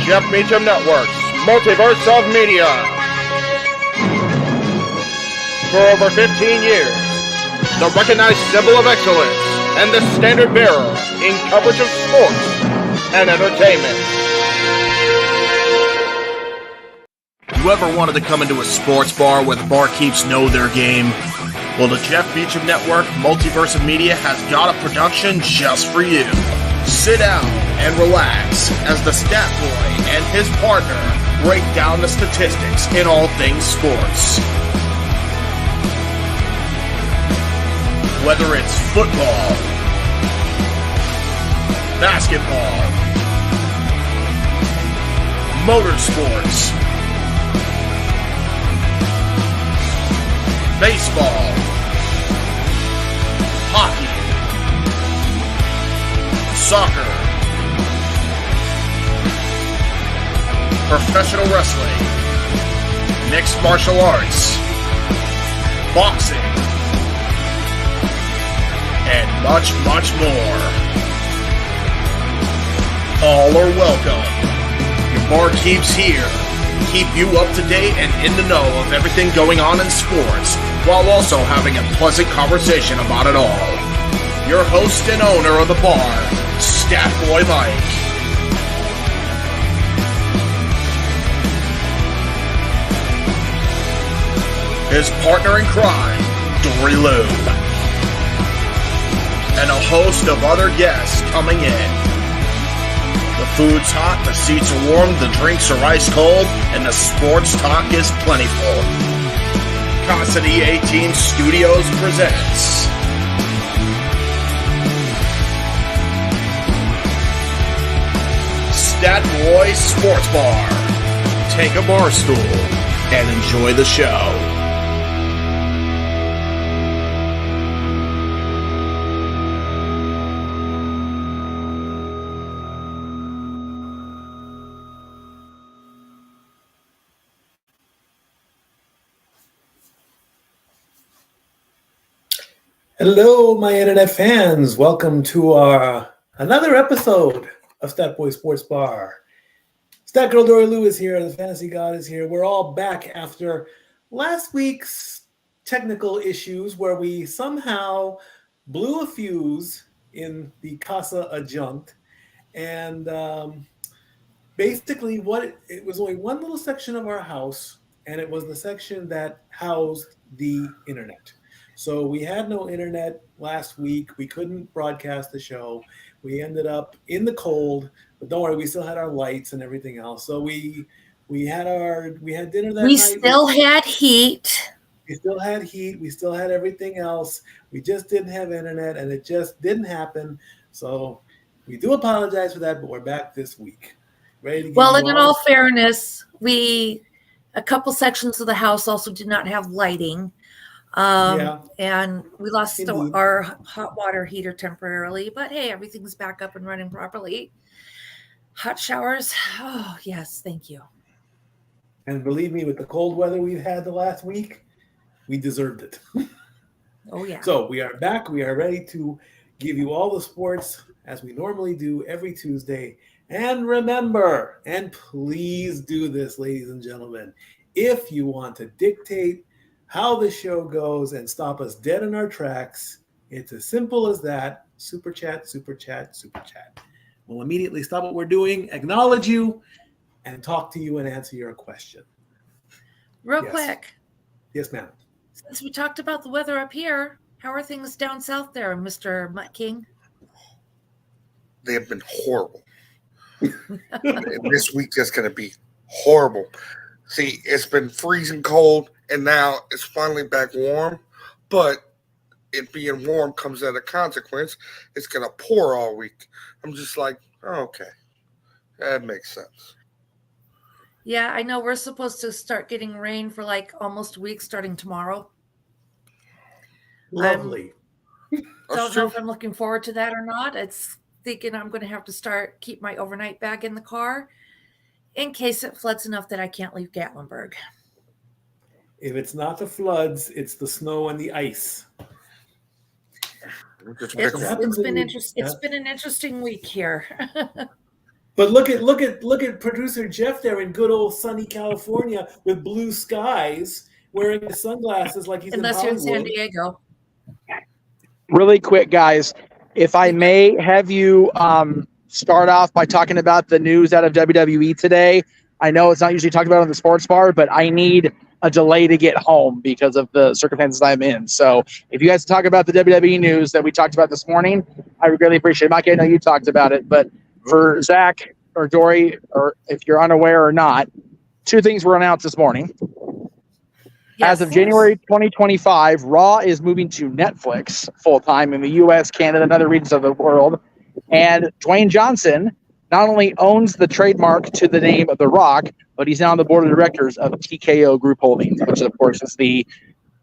Jeff Meacham Network's Multiverse of Media. For over 15 years, the recognized symbol of excellence and the standard bearer in coverage of sports and entertainment. You ever wanted to come into a sports bar where the barkeeps know their game? Well, the Jeff Meacham Network Multiverse of Media has got a production just for you. Sit down and relax as the stat boy and his partner break down the statistics in all things sports. Whether it's football, basketball, motorsports, baseball, hockey, soccer, professional wrestling, mixed martial arts, boxing, and much, much more. All are welcome. Your barkeeps here keep you up to date and in the know of everything going on in sports, while also having a pleasant conversation about it all. Your host and owner of the bar, Stat Boy Mike. His partner in crime, Dory Lou. And a host of other guests coming in. The food's hot, the seats are warm, the drinks are ice cold, and the sports talk is plentiful. Casa D-18 Studios presents Stat Boy Sports Bar. Take a bar stool and enjoy the show. Hello, my internet fans. Welcome to another episode of Stat Boy Sports Bar. Stat Girl Dory Lou is here. The Fantasy God is here. We're all back after last week's technical issues where we somehow blew a fuse in the Casa adjunct. And basically it was only one little section of our house, and it was the section that housed the internet. So we had no internet last week. We couldn't broadcast the show. We ended up in the cold, but don't worry, we still had our lights and everything else. So we had dinner that night. We still had heat. We still had heat. We still had everything else. We just didn't have internet, and it just didn't happen. So we do apologize for that, but we're back this week. Ready to Well, and in all fairness, a couple sections of the house also did not have lighting. And we lost our hot water heater temporarily, but hey, everything's back up and running properly. Hot showers. Oh, yes. Thank you. And believe me, with the cold weather we've had the last week, we deserved it. Oh, yeah. So we are back. We are ready to give you all the sports as we normally do every Tuesday. And remember, and please do this, ladies and gentlemen, if you want to dictate how the show goes and stop us dead in our tracks, it's as simple as that. Super chat, super chat, super chat. We'll immediately stop what we're doing, acknowledge you, and talk to you and answer your question. Real quick. Yes, ma'am. Since we talked about the weather up here, how are things down south there, Mr. Mutt King? They have been horrible. This week is going to be horrible. See, it's been freezing cold, and now it's finally back warm, but it being warm comes at a consequence. It's going to pour all week. I'm just like, oh, okay, that makes sense. Yeah, I know we're supposed to start getting rain for like almost a week starting tomorrow. Lovely. Don't know if I'm looking forward to that or not. It's thinking I'm going to have to keep my overnight bag in the car in case it floods enough that I can't leave Gatlinburg. If it's not the floods, it's the snow and the ice. It's been an interesting week here. But look at producer Jeff there in good old sunny California with blue skies, wearing his sunglasses like he's Unless in you're in San Hollywood. Diego. Really quick, guys, if I may have you start off by talking about the news out of WWE today. I know it's not usually talked about on the sports bar, but I need a delay to get home because of the circumstances I'm in. So if you guys talk about the WWE news that we talked about this morning, I would really appreciate it. Mike, I know you talked about it, but for Zach or Dory, or if you're unaware or not, two things were announced this morning. Yes. As of January 2025, Raw is moving to Netflix full-time in the U.S., Canada, and other regions of the world. And Dwayne Johnson not only owns the trademark to the name of The Rock, but he's now on the board of directors of TKO Group Holdings, which, of course, is the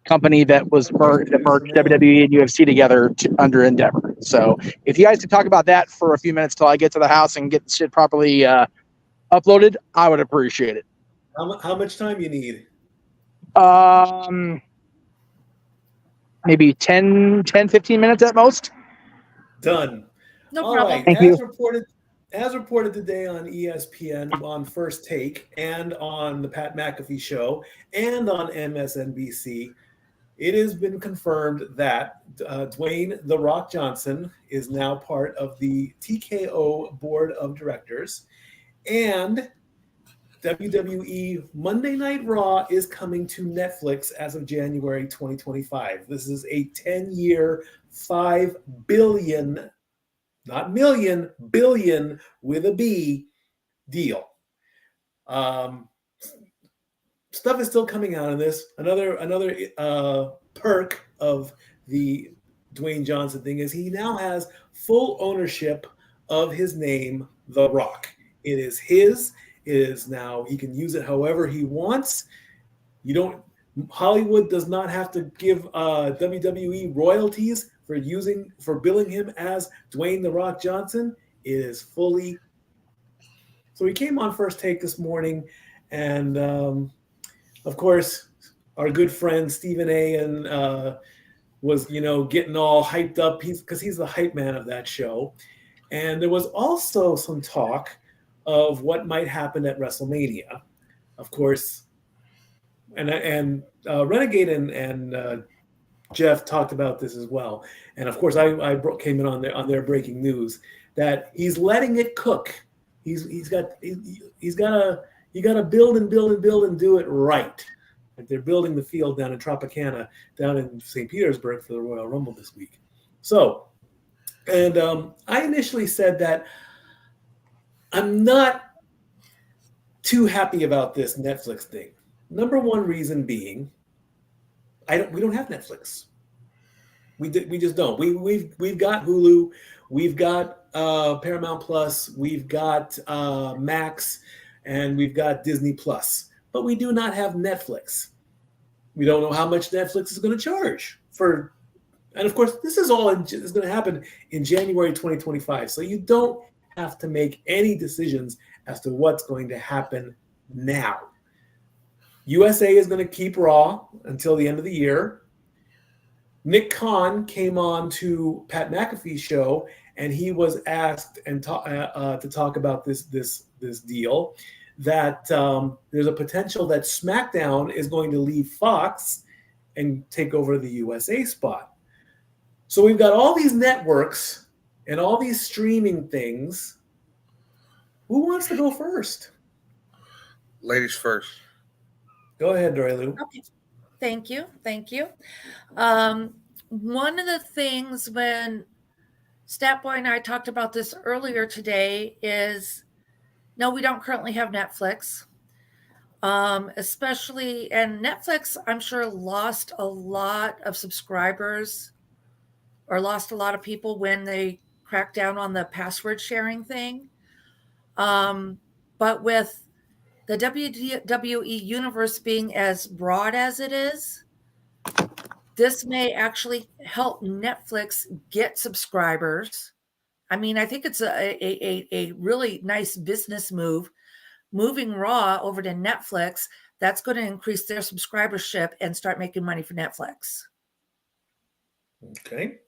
company that merged WWE and UFC together under Endeavor. So if you guys could talk about that for a few minutes till I get to the house and get the shit properly uploaded, I would appreciate it. How much time you need? Maybe 10, 15 minutes at most. Done. No All problem. right. Thank As you. reported today on ESPN, on First Take, and on the Pat McAfee Show, and on MSNBC, it has been confirmed that Dwayne "The Rock" Johnson is now part of the TKO Board of Directors, and WWE Monday Night Raw is coming to Netflix as of January 2025. This is a 10-year, $5 billion, not million, billion with a B deal. Stuff is still coming out of this. Another perk of the Dwayne Johnson thing is he now has full ownership of his name, The Rock. It is his. It is now, he can use it however he wants. Hollywood does not have to give WWE royalties for billing him as Dwayne "The Rock" Johnson. It is fully. So he came on First Take this morning, and of course, our good friend Stephen A. was getting all hyped up because he's the hype man of that show. And there was also some talk of what might happen at WrestleMania, of course, and Renegade and Jeff talked about this as well, and of course I came in on their breaking news that he's letting it cook. You got to build and do it right. Like they're building the field down in Tropicana, down in St. Petersburg for the Royal Rumble this week. So, and I initially said that I'm not too happy about this Netflix thing. Number one reason being, we don't have Netflix. We just don't. We've got Hulu, we've got Paramount Plus, we've got Max, and we've got Disney Plus. But we do not have Netflix. We don't know how much Netflix is going to charge for. And of course, this is going to happen in January 2025. So you don't have to make any decisions as to what's going to happen now. USA is going to keep Raw until the end of the year. Nick Khan came on to Pat McAfee's show, and he was asked to talk about this deal, that there's a potential that SmackDown is going to leave Fox and take over the USA spot. So we've got all these networks and all these streaming things. Who wants to go first? Ladies first. Go ahead, Dory Lou. Okay. Thank you. One of the things when Statboy and I talked about this earlier today is, no, we don't currently have Netflix. Especially, and Netflix, I'm sure, lost a lot of subscribers or lost a lot of people when they cracked down on the password sharing thing. But with the WWE universe being as broad as it is, this may actually help Netflix get subscribers. I mean, I think it's a really nice business move, moving Raw over to Netflix. That's going to increase their subscribership and start making money for Netflix. Okay.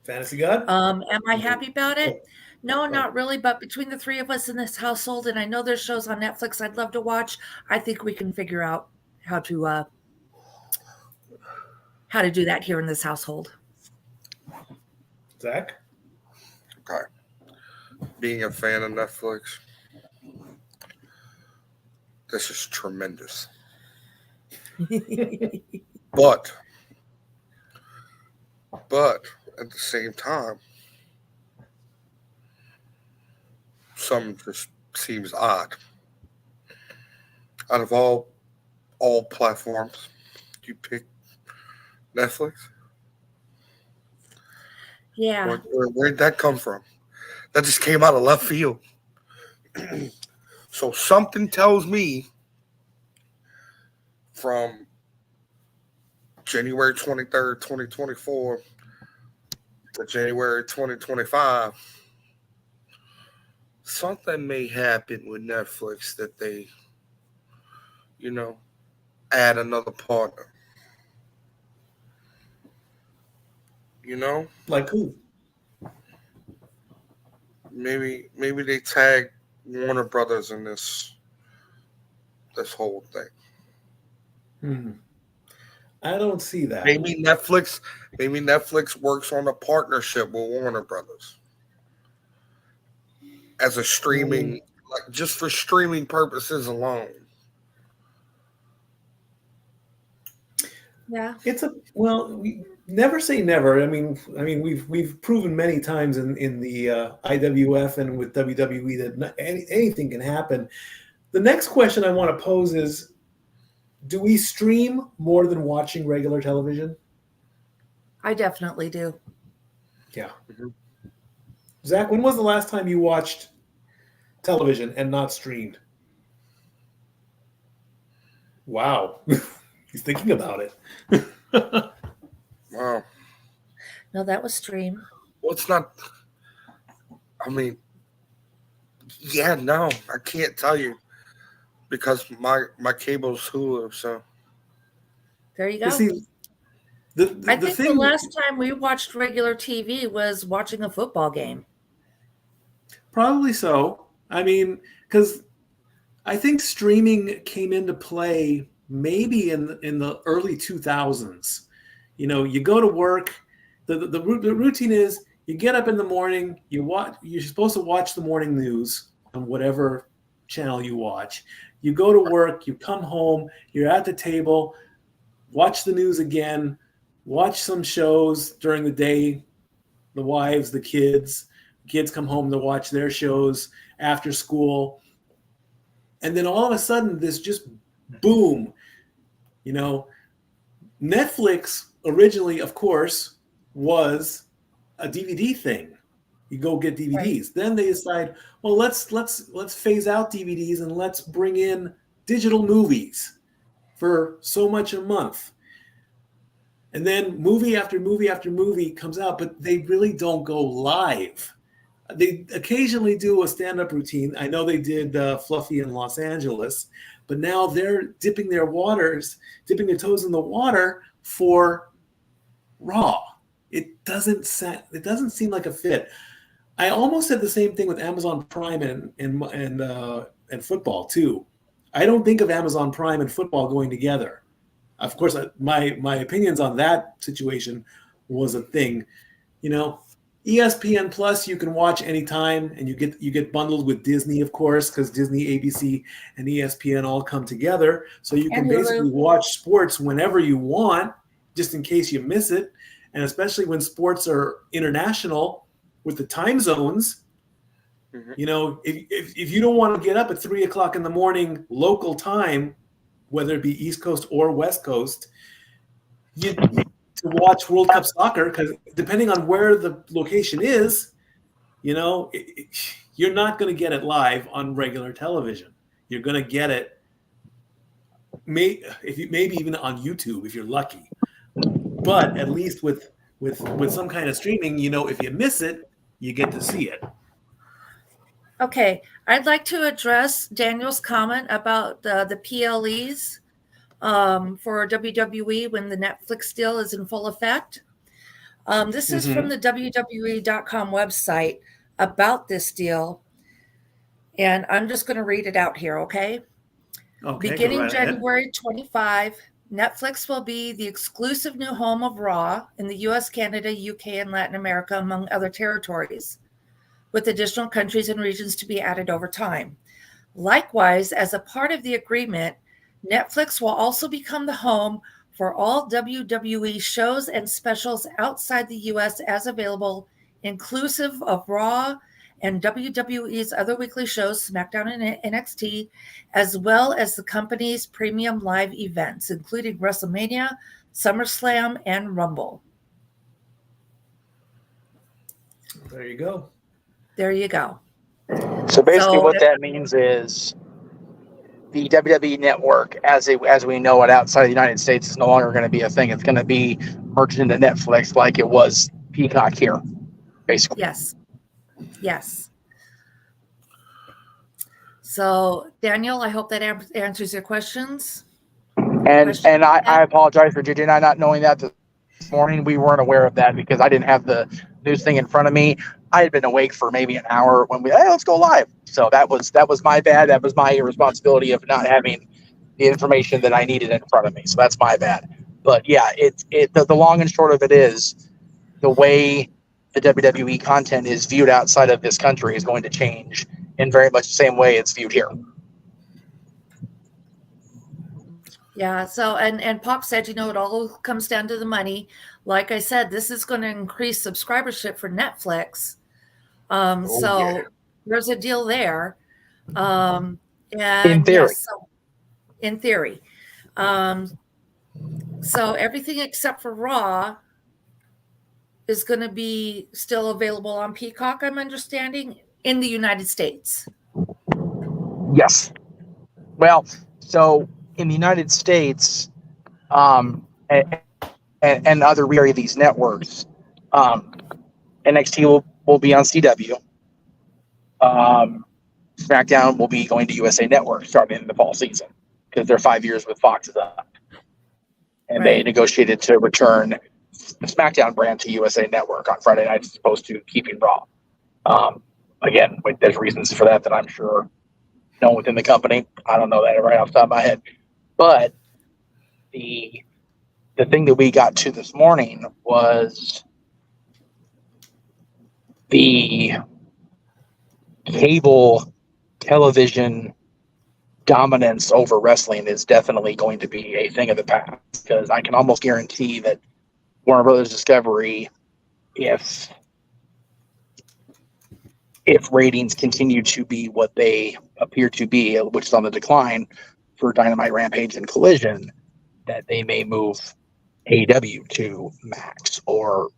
Fantasy God? Am I happy about it? No, not really. But between the three of us in this household, and I know there's shows on Netflix I'd love to watch, I think we can figure out how to do that here in this household. Zach? Okay. Being a fan of Netflix, this is tremendous. But at the same time, something just seems odd. Out of all platforms, you pick Netflix? Yeah. Where'd that come from? That just came out of left field. So something tells me from January 23rd, 2024 to January 2025, something may happen with Netflix that they, add another partner. Like who? Maybe they tag Warner Brothers in this whole thing. I don't see that. Maybe Netflix works on a partnership with Warner Brothers as a streaming, like just for streaming purposes alone. Yeah. We never say never. I mean, we've proven many times in the IWF and with WWE that anything can happen. The next question I want to pose is, do we stream more than watching regular television? I definitely do. Yeah. Mm-hmm. Zach, when was the last time you watched television and not streamed? Wow. He's thinking about it. Wow. No, that was stream. Well, it's not. I mean, yeah, no, I can't tell you because my cable's Hulu. So there you go. See, I think the last time we watched regular TV was watching a football game. Probably so. I mean, because I think streaming came into play maybe in the early 2000s. You go to work. The routine is you get up in the morning. You're supposed to watch the morning news on whatever channel you watch. You go to work. You come home. You're at the table. Watch the news again. Watch some shows during the day. The wives, the kids. Kids come home to watch their shows after school. And then all of a sudden, this just boom. Netflix originally, of course, was a DVD thing. You go get DVDs. Right. Then they decide, well, let's phase out DVDs and let's bring in digital movies for so much a month. And then movie after movie after movie comes out, but they really don't go live. They occasionally do a stand-up routine. I know they did Fluffy in Los Angeles, but now they're dipping their toes in the water for Raw. It doesn't seem like a fit. I almost said the same thing with Amazon Prime and football too. I don't think of Amazon Prime and football going together. Of course, my opinions on that situation was a thing. ESPN Plus you can watch anytime, and you get bundled with Disney, of course, because Disney, ABC, and ESPN all come together. So you can basically watch sports whenever you want, just in case you miss it. And especially when sports are international with the time zones, if you don't want to get up at 3:00 in the morning local time, whether it be East Coast or West Coast, to watch World Cup soccer, because depending on where the location is, you're not going to get it live on regular television. You're going to get it maybe even on YouTube if you're lucky. But at least with some kind of streaming, if you miss it, you get to see it. Okay, I'd like to address Daniel's comment about the PLEs for WWE when the Netflix deal is in full effect. This is from the WWE.com website. about this deal. And I'm just going to read it out here, okay? Okay. Beginning January 25, Netflix will be the exclusive new home of Raw in the US, Canada, UK, and Latin America, among other territories, with additional countries and regions to be added over time. Likewise, as a part of the agreement, Netflix will also become the home for all WWE shows and specials outside the US as available, inclusive of Raw and WWE's other weekly shows, SmackDown and NXT, as well as the company's premium live events, including WrestleMania, SummerSlam, and Rumble. There you go. There you go. So basically what that means is the WWE network, as we know it outside of the United States, is no longer going to be a thing. It's going to be merged into Netflix like it was Peacock here, basically. Yes. So, Daniel, I hope that answers your questions. And I apologize for JJ and I not knowing that this morning. We weren't aware of that because I didn't have the news thing in front of me. I had been awake for maybe an hour when let's go live. So that was my bad. That was my irresponsibility of not having the information that I needed in front of me. So that's my bad. But yeah, the long and short of it is the way the WWE content is viewed outside of this country is going to change in very much the same way it's viewed here. Yeah. So, and Pop said, it all comes down to the money. Like I said, this is going to increase subscribership for Netflix. There's a deal there. And in theory. Yes, in theory. So everything except for Raw is going to be still available on Peacock, I'm understanding, in the United States. Yes. Well, so in the United States, and other of these networks, NXT will be on CW. SmackDown will be going to USA Network starting in the fall season because their 5 years with Fox is up, and They negotiated to return the SmackDown brand to USA Network on Friday nights as opposed to keeping Raw. Again, there's reasons for that I'm sure no one within the company. I don't know that right off the top of my head. But the thing that we got to this morning was the cable television dominance over wrestling is definitely going to be a thing of the past, because I can almost guarantee that Warner Brothers Discovery, if ratings continue to be what they appear to be, which is on the decline for Dynamite, Rampage, and Collision, that they may move AEW to Max or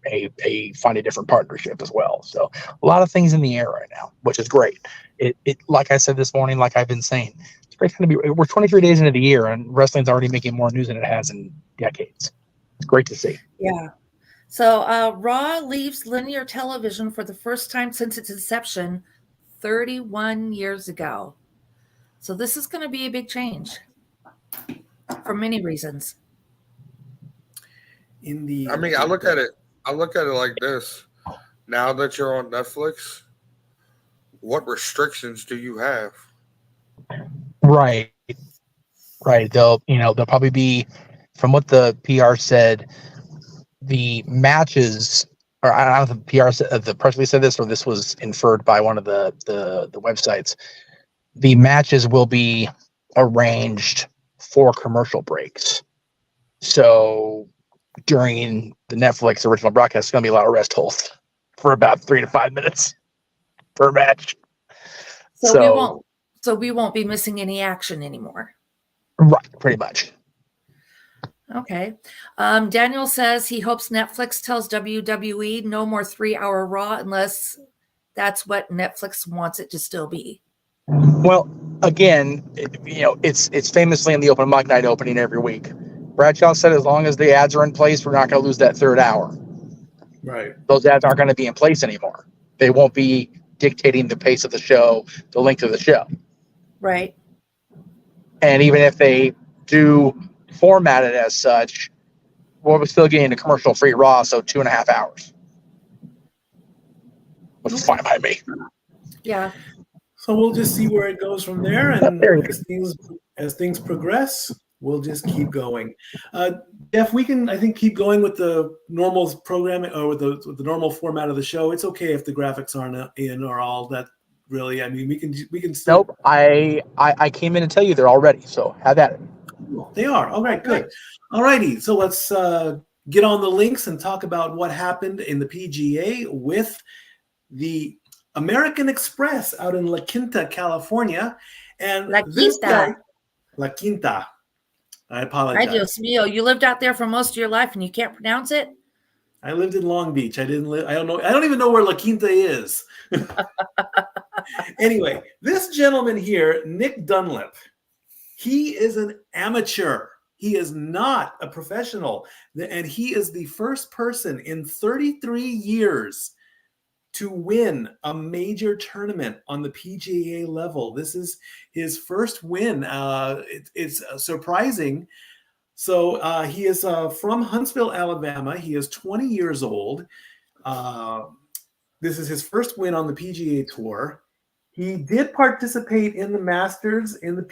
find a different partnership as well. So a lot of things in the air right now, which is great. It like I said this morning, like I've been saying, it's great to be. We're 23 days into the year, and wrestling's already making more news than it has in decades. It's great to see. Yeah. So Raw leaves linear television for the first time since its inception 31 years ago. So this is going to be a big change for many reasons. I look at it like this. Now that you're on Netflix, what restrictions do you have? Right. They'll probably be, from what the PR said, the matches, or I don't know if the PR said, the press release said this, or this was inferred by one of the websites. The matches will be arranged for commercial breaks. So during the Netflix original broadcast, it's going to be a lot of rest holds for about 3 to 5 minutes per match. So we won't be missing any action anymore. Right, pretty much. Okay. Daniel says he hopes Netflix tells WWE no more 3-hour Raw unless that's what Netflix wants it to still be. Well, again, it's famously in the open mic night opening every week. Bradshaw said as long as the ads are in place, we're not going to lose that third hour. Right. Those ads aren't going to be in place anymore. They won't be dictating the pace of the show, the length of the show. Right. And even if they do format it as such, we're still getting a commercial-free Raw, so 2.5 hours. That's fine by me. Yeah. So we'll just see where it goes from there, and as things progress, we'll just keep going. Jeff, we can, I think, keep going with the normal programming or with the normal format of the show. It's okay if the graphics aren't in or all that. Really, I mean, we can still. Nope. I came in to tell you they're all ready, so have at it. They are. All right, good. All righty. So let's get on the links and talk about what happened in the PGA with the American Express out in La Quinta, California. And this guy, La Quinta. I apologize. Ay, Dios mío, you lived out there for most of your life and you can't pronounce it? I lived in Long Beach. I didn't live. I don't know. I don't even know where La Quinta is. Anyway, this gentleman here, Nick Dunlap, he is an amateur. He is not a professional. And he is the first person in 33 years to win a major tournament on the PGA level. This is his first win. It's surprising. So he is from Huntsville, Alabama. He is 20 years old. This is his first win on the PGA Tour. He did participate in the Masters in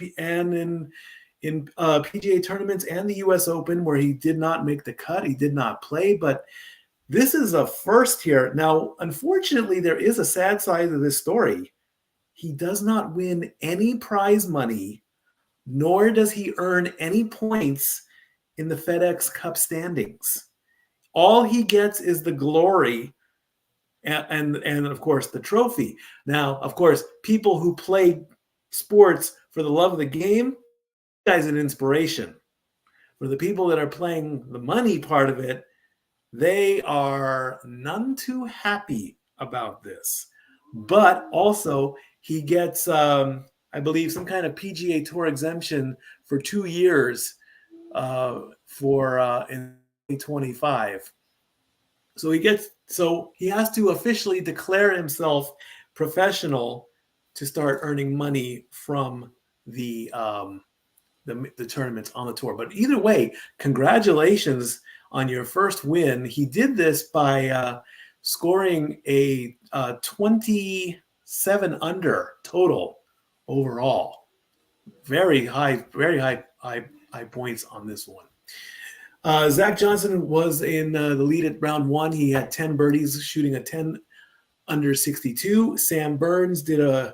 PGA tournaments and the U.S. Open, where he did not make the cut. He did not play, but this is a first here. Now, unfortunately, there is a sad side of this story. He does not win any prize money, nor does he earn any points in the FedEx Cup standings. All he gets is the glory and of course, the trophy. Now, of course, people who play sports for the love of the game, this guy's an inspiration. For the people that are playing the money part of it, they are none too happy about this. But also, he gets, I believe, some kind of PGA Tour exemption for 2 years in 2025. So he has to officially declare himself professional to start earning money from the tournaments on the tour. But either way, congratulations on your first win. He did this by scoring a 27 under total overall. Very high points on this one. Zach Johnson was in the lead at round one. He had 10 birdies, shooting a 10 under 62. Sam Burns did a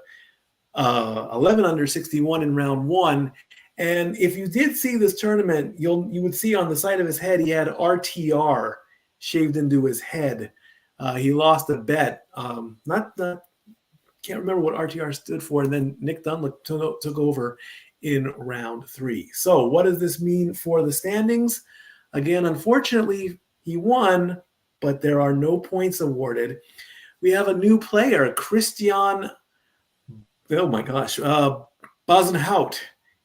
11 under 61 in round one. And if you did see this tournament, you would see on the side of his head he had RTR shaved into his head. He lost a bet. Can't remember what RTR stood for. And then Nick Dunlap took over in round three. So what does this mean for the standings? Again, unfortunately, he won, but there are no points awarded. We have a new player, Christian, Bazenhout.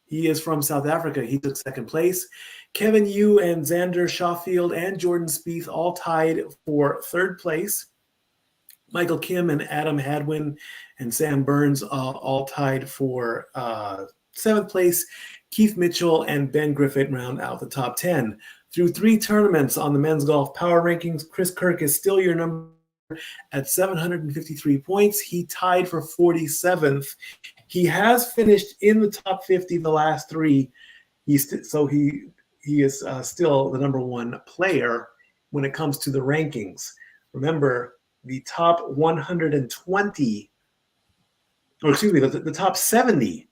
He is from South Africa. He took second place. Kevin Yu and Xander Schaufield and Jordan Spieth all tied for third place. Michael Kim and Adam Hadwin and Sam Burns all tied for seventh place. Keith Mitchell and Ben Griffith round out the top 10. Through 3 tournaments on the men's golf power rankings, Chris Kirk is still your number at 753 points. He tied for 47th. He has finished in the top 50 the last 3. He is still the number one player when it comes to the rankings. Remember, the top 120, or excuse me, the top 70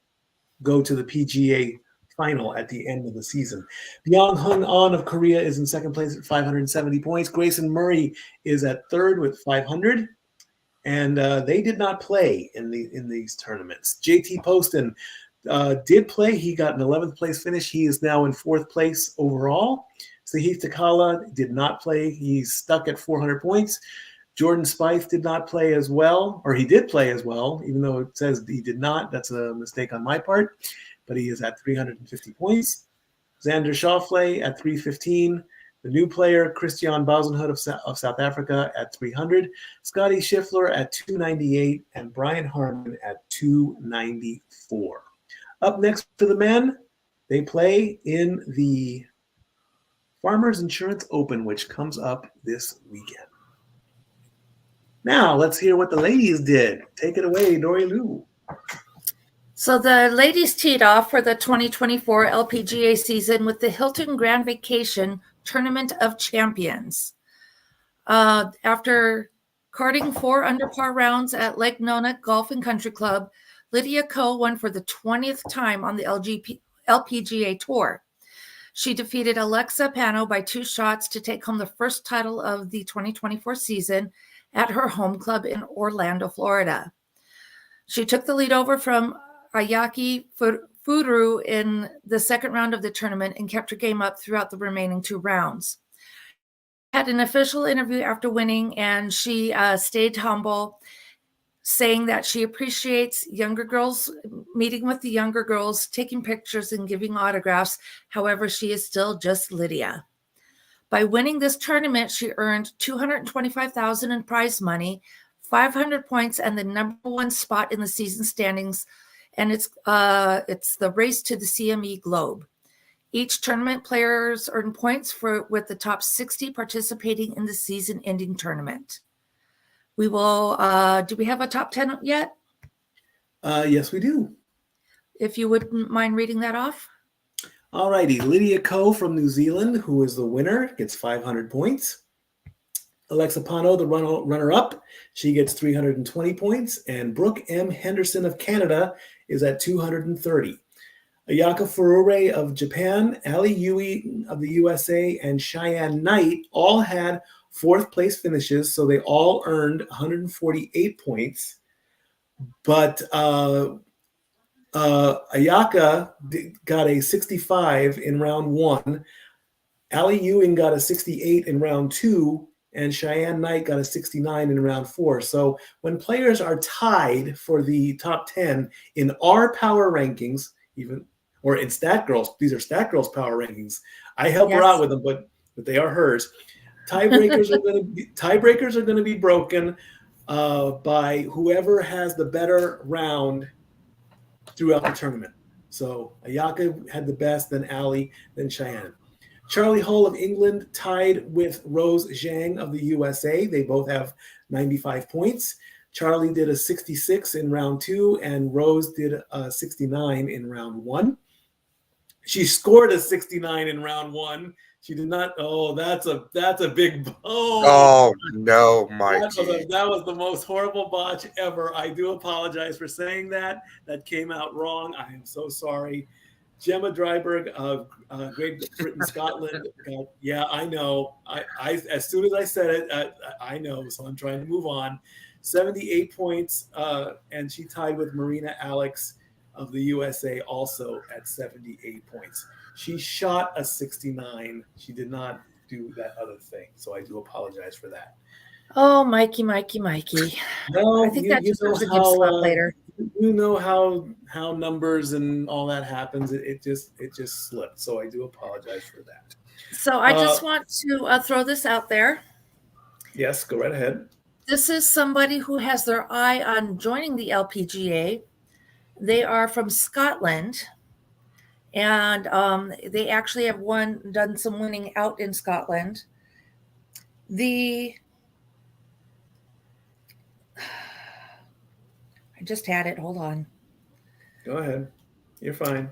go to the PGA final at the end of the season. Byung Hung An of Korea is in second place at 570 points. Grayson Murray is at third with 500, and they did not play in these tournaments. JT Poston did play. He got an 11th place finish. He is now in 4th place overall. Sahith Takala did not play. He's stuck at 400 points. Jordan Spieth did not play as well, or he did play as well, even though it says he did not. That's a mistake on my part. But he is at 350 points. Xander Schauffele at 315. The new player, Christian Bazenhout of South Africa at 300. Scotty Scheffler at 298. And Brian Harman at 294. Up next for the men, they play in the Farmers Insurance Open, which comes up this weekend. Now let's hear what the ladies did. Take it away, Dory Lou. So the ladies teed off for the 2024 LPGA season with the Hilton Grand Vacation Tournament of Champions. After carding 4 under par rounds at Lake Nona Golf and Country Club, Lydia Ko won for the 20th time on the LPGA Tour. She defeated Alexa Pano by 2 shots to take home the first title of the 2024 season at her home club in Orlando, Florida. She took the lead over from Ayaki Furu in the second round of the tournament and kept her game up throughout the remaining 2 rounds. Had an official interview after winning, and she stayed humble, saying that she appreciates younger girls, meeting with the younger girls, taking pictures and giving autographs. However, she is still just Lydia. By winning this tournament, she earned $225,000 in prize money, 500 points, and the number 1 spot in the season standings. And it's the race to the CME Globe. Each tournament players earn points with the top 60 participating in the season-ending tournament. We will. Do we have a top 10 yet? Yes, we do. If you wouldn't mind reading that off. All righty. Lydia Ko from New Zealand, who is the winner, gets 500 points. Alexa Pano, the runner-up, she gets 320 points. And Brooke M. Henderson of Canada is at 230. Ayaka Furore of Japan, Ali Yui of the USA, and Cheyenne Knight all had 4th place finishes, so they all earned 148 points. But Ayaka got a 65 in round 1. Ali Ewing got a 68 in round 2, and Cheyenne Knight got a 69 in round 4. So when players are tied for the top 10 in our power rankings, or in Stat Girls, these are Stat Girls power rankings. I help her out with them, but they are hers. Tiebreakers are going to be broken by whoever has the better round throughout the tournament. So Ayaka had the best, then Ali, then Cheyenne. Charlie Hull of England tied with Rose Zhang of the USA. They both have 95 points. Charlie did a 66 in round 2, and Rose did a 69 in round 1. She scored a 69 in round 1. She did not. Oh, that's a big. Oh no, Mikey! That was the most horrible botch ever. I do apologize for saying that. That came out wrong. I am so sorry. Gemma Dryberg of Great Britain, Scotland. Yeah, I know. I as soon as I said it, I know. So I'm trying to move on. 78 points, and she tied with Marina Alex of the USA also at 78 points. She shot a 69. She did not do that other thing. So I do apologize for that. Oh, Mikey. No, I think that just was a deep slap later. You know how numbers and all that happens. It just slipped. So I do apologize for that. So I just want to throw this out there. Yes, go right ahead. This is somebody who has their eye on joining the LPGA. They are from Scotland, and they actually have done some winning out in Scotland. I just had it. Hold on. Go ahead. You're fine.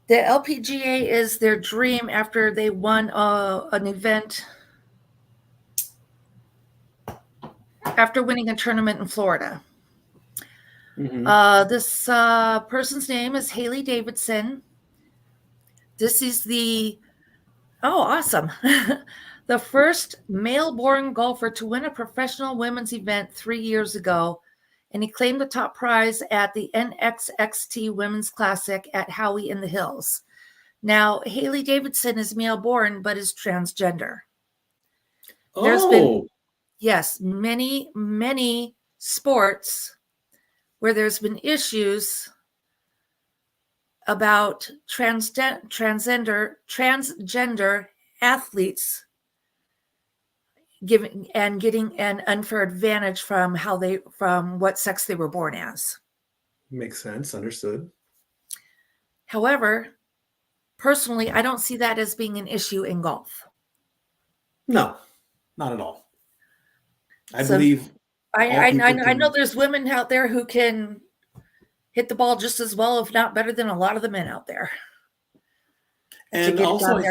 The LPGA is their dream after they won an event after winning a tournament in Florida. Mm-hmm. This person's name is Haley Davidson. This is awesome. The first male-born golfer to win a professional women's event 3 years ago, and he claimed the top prize at the NXXT Women's Classic at Howey in the Hills. Now, Haley Davidson is male-born, but is transgender. There's been, many, many sports where there's been issues about transgender athletes getting an unfair advantage from what sex they were born as. Makes sense. Understood. However, personally, I don't see that as being an issue in golf. No, not at all. I believe. I know there's women out there who can hit the ball just as well, if not better, than a lot of the men out there. And also,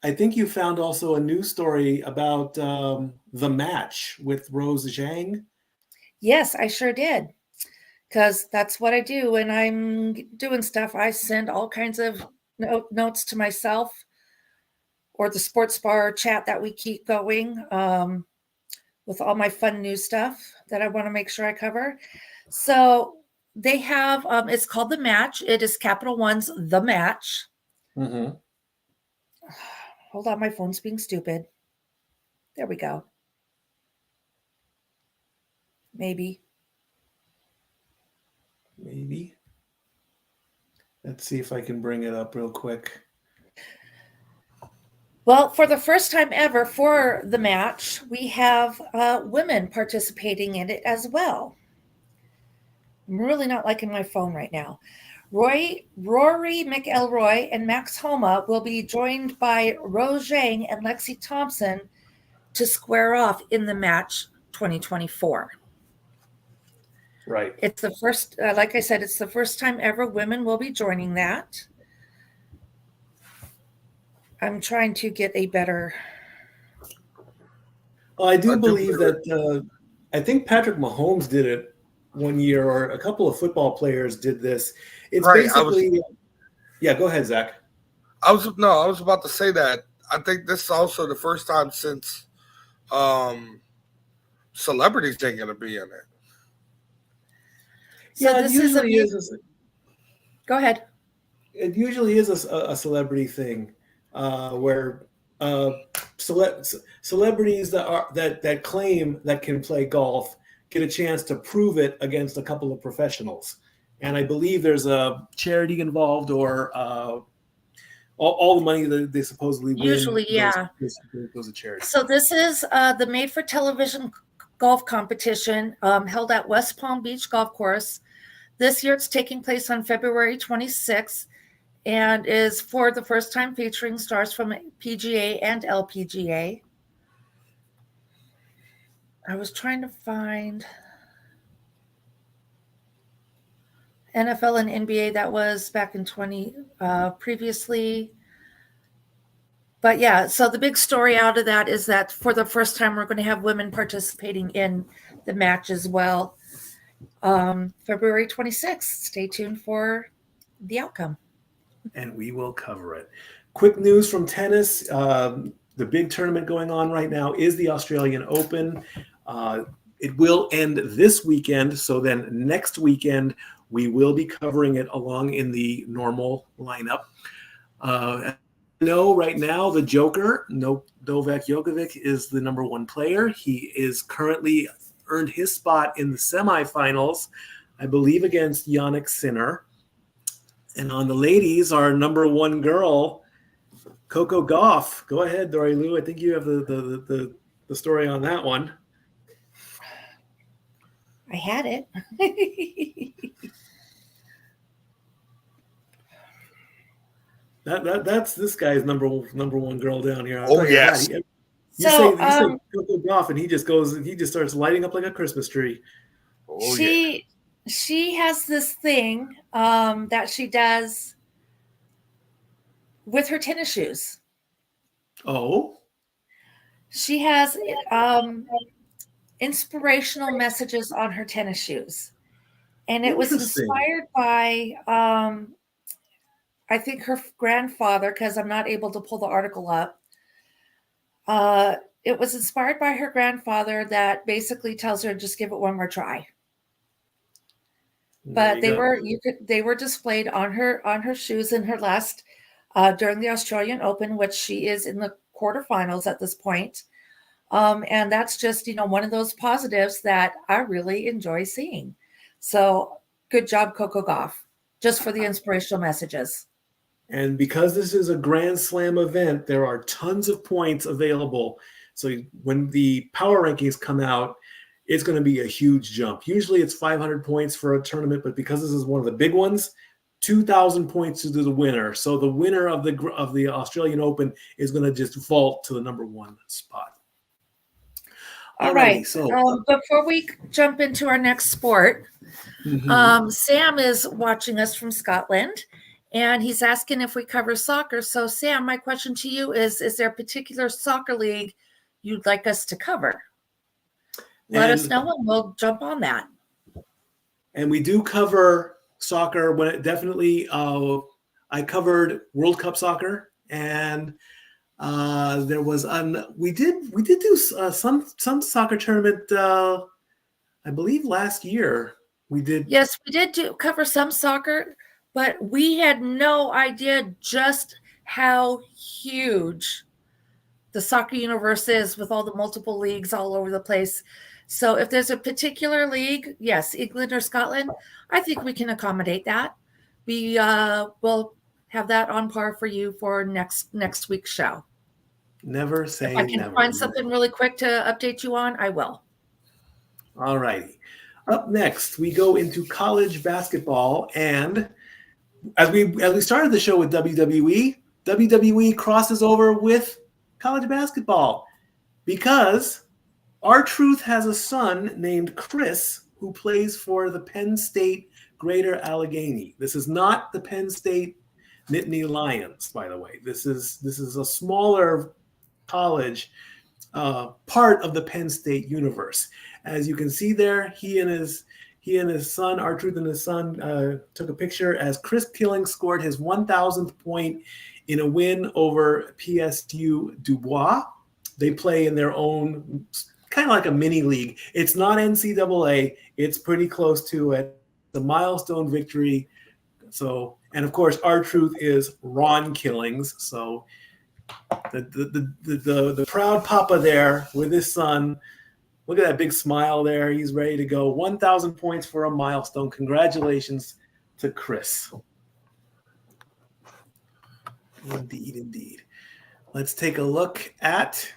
I think you found also a news story about the match with Rose Zhang. Yes, I sure did. Because that's what I do when I'm doing stuff. I send all kinds of notes to myself or the sports bar chat that we keep going with all my fun news stuff that I want to make sure I cover. So they have, it's called The Match. It is Capital One's The Match. Mm-hmm. Hold on, my phone's being stupid. There we go. Maybe. Let's see if I can bring it up real quick. Well, for the first time ever for the match, we have women participating in it as well. I'm really not liking my phone right now. Rory McElroy and Max Homa will be joined by Rose Zhang and Lexi Thompson to square off in the match 2024. Right. It's the first, like I said, it's the first time ever women will be joining that. I'm trying to get a better. Well, I do believe that I think Patrick Mahomes did it one year, or a couple of football players did this. It's right. Basically, go ahead, Zach. I was about to say that. I think this is also the first time since celebrities ain't going to be in it. So this usually is. Go ahead. It usually is a celebrity thing, where celebrities that claim that can play golf get a chance to prove it against a couple of professionals. And I believe there's a charity involved, or all the money that they supposedly win. Usually, yeah. Goes to charity. So this is the made-for-television golf competition held at West Palm Beach Golf Course. This year it's taking place on February 26th and is for the first time featuring stars from PGA and LPGA. I was trying to find NFL and NBA. That was back in previously. But yeah, so the big story out of that is that for the first time, we're going to have women participating in the match as well. February 26th. Stay tuned for the outcome. And we will cover it. Quick news from tennis. The big tournament going on right now is the Australian Open. It will end this weekend. So then next weekend, we will be covering it along in the normal lineup. Right now, the Joker, Novak Djokovic, is the number one player. He is currently earned his spot in the semifinals, I believe, against Jannik Sinner. And on the ladies, our number one girl, Coco Gauff. Go ahead, Dory Lou. I think you have the story on that one. I had it. That's this guy's number one girl down here. Oh yes. You say Coco Gauff, and he just starts lighting up like a Christmas tree. Oh, she has this thing that she does with her tennis shoes. Oh. She has inspirational messages on her tennis shoes. And it was inspired by, I think, her grandfather, because I'm not able to pull the article up. It was inspired by her grandfather that basically tells her, just give it one more try. But they were displayed on her shoes in her last during the Australian Open, which she is in the quarterfinals at this point. And that's just, one of those positives that I really enjoy seeing. So good job, Coco Gauff, just for the inspirational messages. And because this is a Grand Slam event, there are tons of points available. So when the power rankings come out, it's going to be a huge jump. Usually it's 500 points for a tournament, but because this is one of the big ones, 2,000 points to the winner. So the winner of the Australian Open is going to just vault to the number one spot. All right. So before we jump into our next sport, Sam is watching us from Scotland, and he's asking if we cover soccer. So, Sam, my question to you is there a particular soccer league you'd like us to cover? Let us know, and we'll jump on that. And we do cover soccer when it definitely. I covered World Cup soccer, and there was we did do some soccer tournament. I believe last year we did. Yes, we did cover some soccer, but we had no idea just how huge the soccer universe is with all the multiple leagues all over the place. So if there's a particular league, yes, England or Scotland, I think we can accommodate that. We will have that on par for you for next week's show. Never say never. If I can find something really quick to update you on, I will. All righty. Up next, we go into college basketball, and as we started the show with WWE crosses over with college basketball because R-Truth has a son named Chris who plays for the Penn State Greater Allegheny. This is not the Penn State Nittany Lions, by the way. This is a smaller college, part of the Penn State universe. As you can see there, he and his son, R-Truth and his son, took a picture as Chris Killing scored his 1,000th point in a win over PSU Dubois. They play in their own, kind of like a mini league. It's not NCAA. It's pretty close to it. The milestone victory. So, and of course, R-Truth is Ron Killings. So the proud papa there with his son. Look at that big smile there. He's ready to go. 1,000 points for a milestone. Congratulations to Chris. Indeed, indeed. Let's take a look at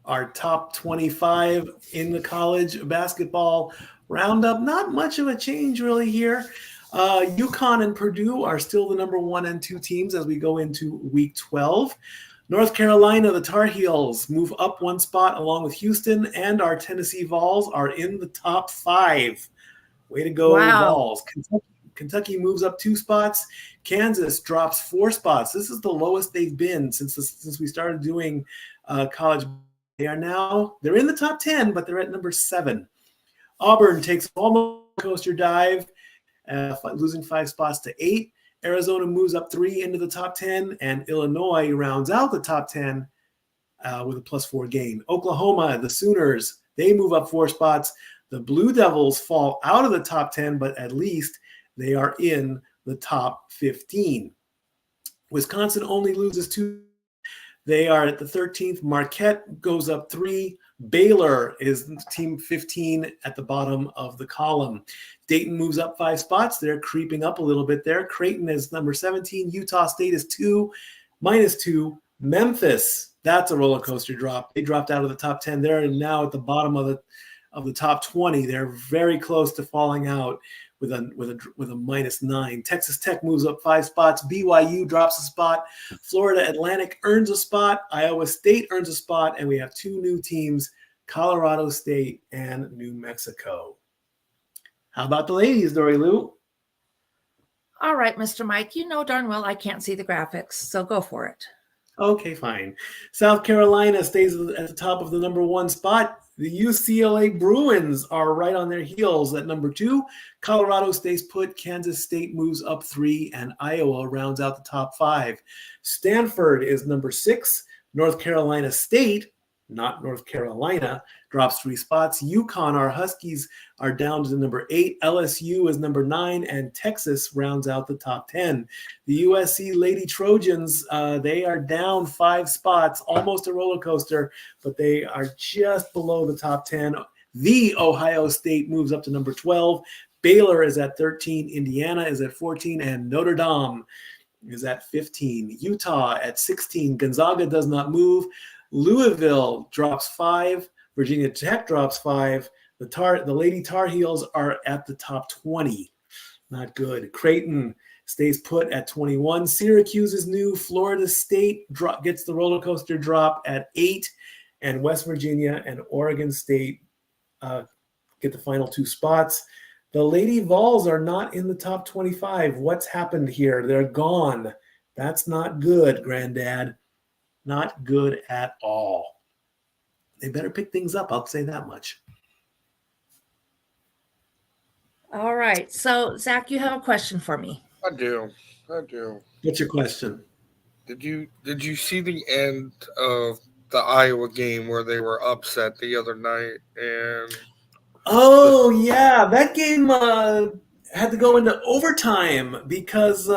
our top 25 in the college basketball roundup. Not much of a change really here. UConn and Purdue are still the number 1 and 2 teams as we go into week 12. North Carolina, the Tar Heels, move up 1 spot along with Houston, and our Tennessee Vols are in the top 5. Way to go, wow. Vols. Kentucky moves up 2 spots. Kansas drops 4 spots. This is the lowest they've been since we started doing college. They're in the top 10, but they're at number 7. Auburn takes almost a coaster dive, losing 5 spots to 8. Arizona moves up 3 into the top 10, and Illinois rounds out the top 10 with a +4 gain. Oklahoma, the Sooners, they move up 4 spots. The Blue Devils fall out of the top 10, but at least they are in the top 15. Wisconsin only loses 2. They are at the 13th. Marquette goes up 3. Baylor is team 15 at the bottom of the column. Dayton moves up 5 spots. They're creeping up a little bit there. Creighton is number 17. Utah State is -2. Memphis, that's a roller coaster drop. They dropped out of the top 10. They're now at the bottom of the top 20. They're very close to falling out with a -9. Texas Tech moves up 5 spots. BYU drops a spot. Florida Atlantic earns a spot. Iowa State earns a spot. And we have 2 new teams, Colorado State and New Mexico. How about the ladies, Dory Lou? All right, Mr. Mike, you know darn well I can't see the graphics, so go for it. Okay, fine. South Carolina stays at the top of the number 1 spot. The UCLA Bruins are right on their heels at number 2. Colorado stays put. Kansas State moves up 3, and Iowa rounds out the top 5. Stanford is number 6. North Carolina State, not North Carolina, drops 3 spots. UConn, our Huskies, are down to number 8. LSU is number 9, and Texas rounds out the top 10. The USC Lady Trojans, they are down 5 spots, almost a roller coaster, but they are just below the top 10. The Ohio State moves up to number 12. Baylor is at 13. Indiana is at 14, and Notre Dame is at 15. Utah at 16. Gonzaga does not move. Louisville drops 5. Virginia Tech drops 5. The Lady Tar Heels are at the top 20. Not good. Creighton stays put at 21. Syracuse is new. Florida State gets the roller coaster drop at 8. and West Virginia and Oregon State get the final 2 spots. The Lady Vols are not in the top 25. What's happened here? They're gone. That's not good, Granddad. Not good at all. They better pick things up. I'll say that much. All right. So, Zach, you have a question for me. I do. What's your question? Did you see the end of the Iowa game where they were upset the other night? And yeah, that game had to go into overtime because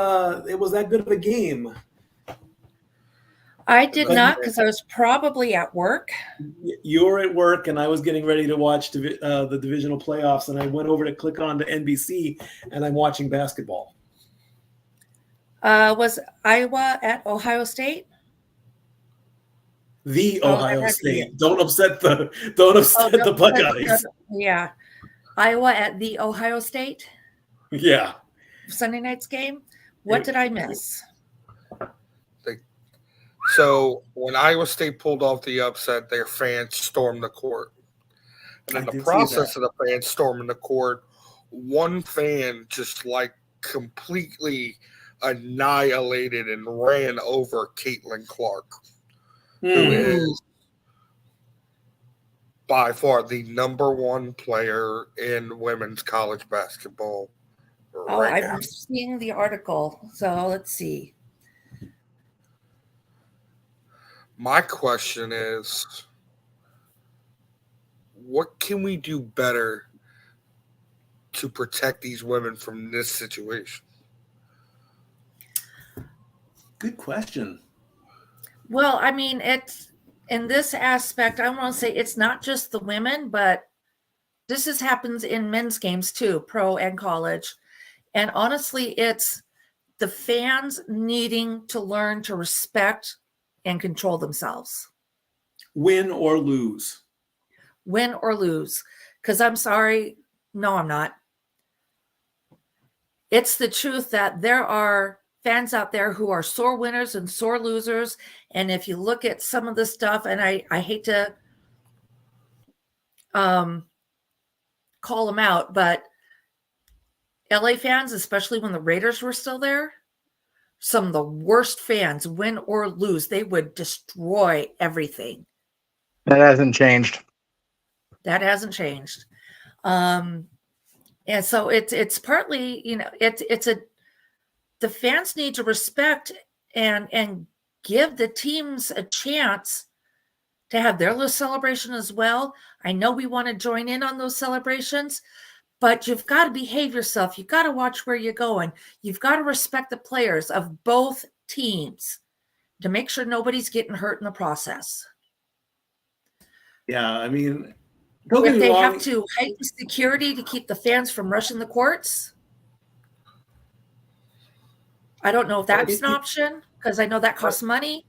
it was that good of a game. I did not, because I was probably at work. You were at work, and I was getting ready to watch the divisional playoffs, and I went over to click on to NBC, and I'm watching basketball. Was Iowa at Ohio State? Ohio State. Don't upset the Buckeyes. Yeah. Iowa at the Ohio State? Yeah. Sunday night's game? What did I miss? So when Iowa State pulled off the upset, their fans stormed the court. And in the process of the fans storming the court, one fan just completely annihilated and ran over Caitlin Clark, who is by far the number 1 player in women's college basketball. I'm seeing the article. So let's see. My question is, what can we do better to protect these women from this situation? Good question. Well, I mean, it's in this aspect, I want to say it's not just the women, but this happens in men's games too, pro and college. And honestly, it's the fans needing to learn to respect and control themselves. Win or lose. Win or lose. Because I'm sorry. No, I'm not. It's the truth that there are fans out there who are sore winners and sore losers. And if you look at some of the stuff, and I hate to call them out, but LA fans, especially when the Raiders were still there, some of the worst fans, win or lose, they would destroy everything. That hasn't changed. And so it's partly, the fans need to respect and give the teams a chance to have their little celebration as well. I know we want to join in on those celebrations, but you've got to behave yourself. You've got to watch where you're going. You've got to respect the players of both teams to make sure nobody's getting hurt in the process. Yeah, I mean, if they have to heighten security to keep the fans from rushing the courts, I don't know if that's an option, because I know that costs money.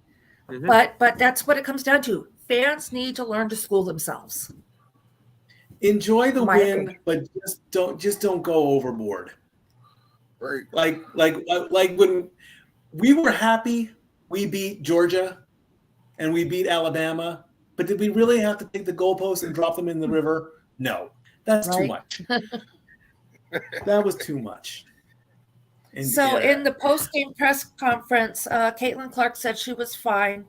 Mm-hmm. But that's what it comes down to. Fans need to learn to school themselves. Enjoy the win, but just don't go overboard. Right. Like when we were happy we beat Georgia and we beat Alabama, but did we really have to take the goalposts and drop them in the river? No. That's too much. That was too much. So in the post-game press conference, Caitlin Clark said she was fine,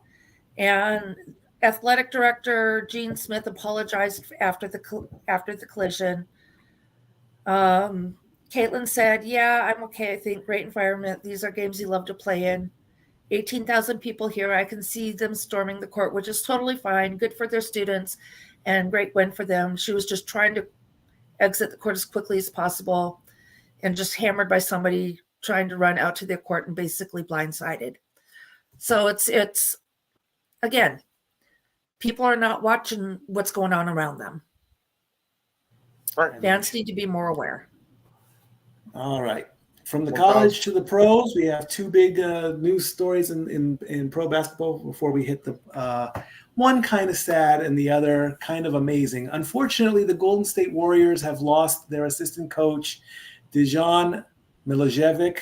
and athletic director Gene Smith apologized after the collision. Caitlin said, "Yeah, I'm okay. I think great environment. These are games you love to play in. 18,000 people here. I can see them storming the court, which is totally fine. Good for their students, and great win for them. She was just trying to exit the court as quickly as possible, and just hammered by somebody trying to run out to their court and basically blindsided." So it's again, people are not watching what's going on around them. Right. Fans need to be more aware. All right. From the college to the pros, we have two big news stories in pro basketball before we hit the one kind of sad and the other kind of amazing. Unfortunately, the Golden State Warriors have lost their assistant coach, Dejan Milojevic.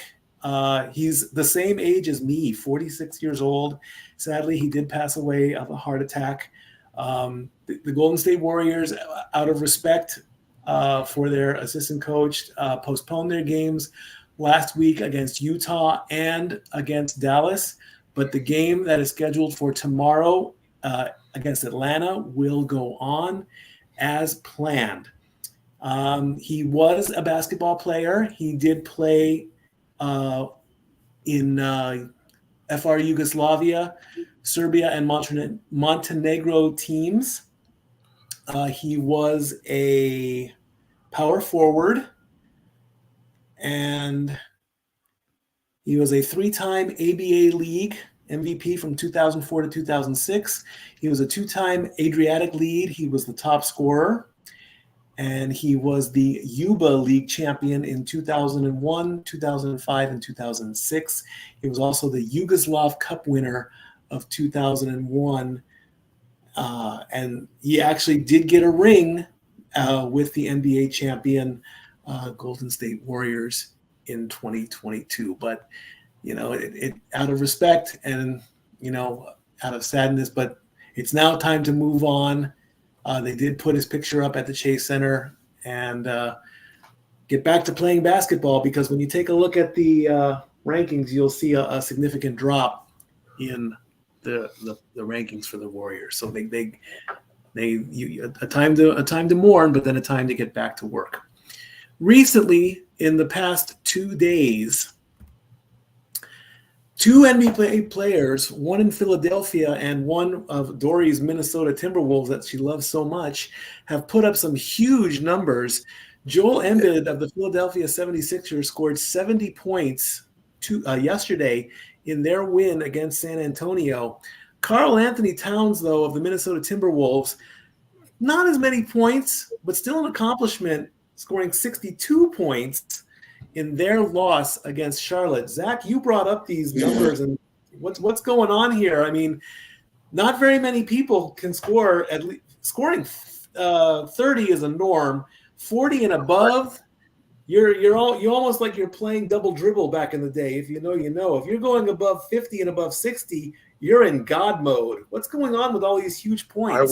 He's the same age as me, 46 years old. Sadly, he did pass away of a heart attack. The Golden State Warriors, out of respect for their assistant coach, postponed their games last week against Utah and against Dallas. But the game that is scheduled for tomorrow against Atlanta will go on as planned. He was a basketball player. He did play in FR Yugoslavia, Serbia, and Montenegro teams. He was a power forward, and he was a 3-time ABA League MVP from 2004 to 2006. He was a 2-time Adriatic League. He was the top scorer. And he was the Yuba League champion in 2001, 2005, and 2006. He was also the Yugoslav Cup winner of 2001. And he actually did get a ring with the NBA champion Golden State Warriors in 2022. But, it out of respect and, out of sadness, but it's now time to move on. They did put his picture up at the Chase Center and get back to playing basketball, because when you take a look at the rankings, you'll see a significant drop in the rankings for the Warriors. So a time to mourn, but then a time to get back to work. Recently, in the past 2 days, 2 NBA players, one in Philadelphia and one of Dory's Minnesota Timberwolves that she loves so much, have put up some huge numbers. Joel Embiid of the Philadelphia 76ers scored 70 points yesterday in their win against San Antonio. Karl Anthony Towns, though, of the Minnesota Timberwolves, not as many points, but still an accomplishment, scoring 62 points in their loss against Charlotte. Zach, you brought up these numbers, and what's going on here? I mean, not very many people can score. At least scoring 30 is a norm. 40 and above, you're almost like you're playing double dribble back in the day. If you know, you know. If you're going above 50 and above 60, you're in God mode. What's going on with all these huge points?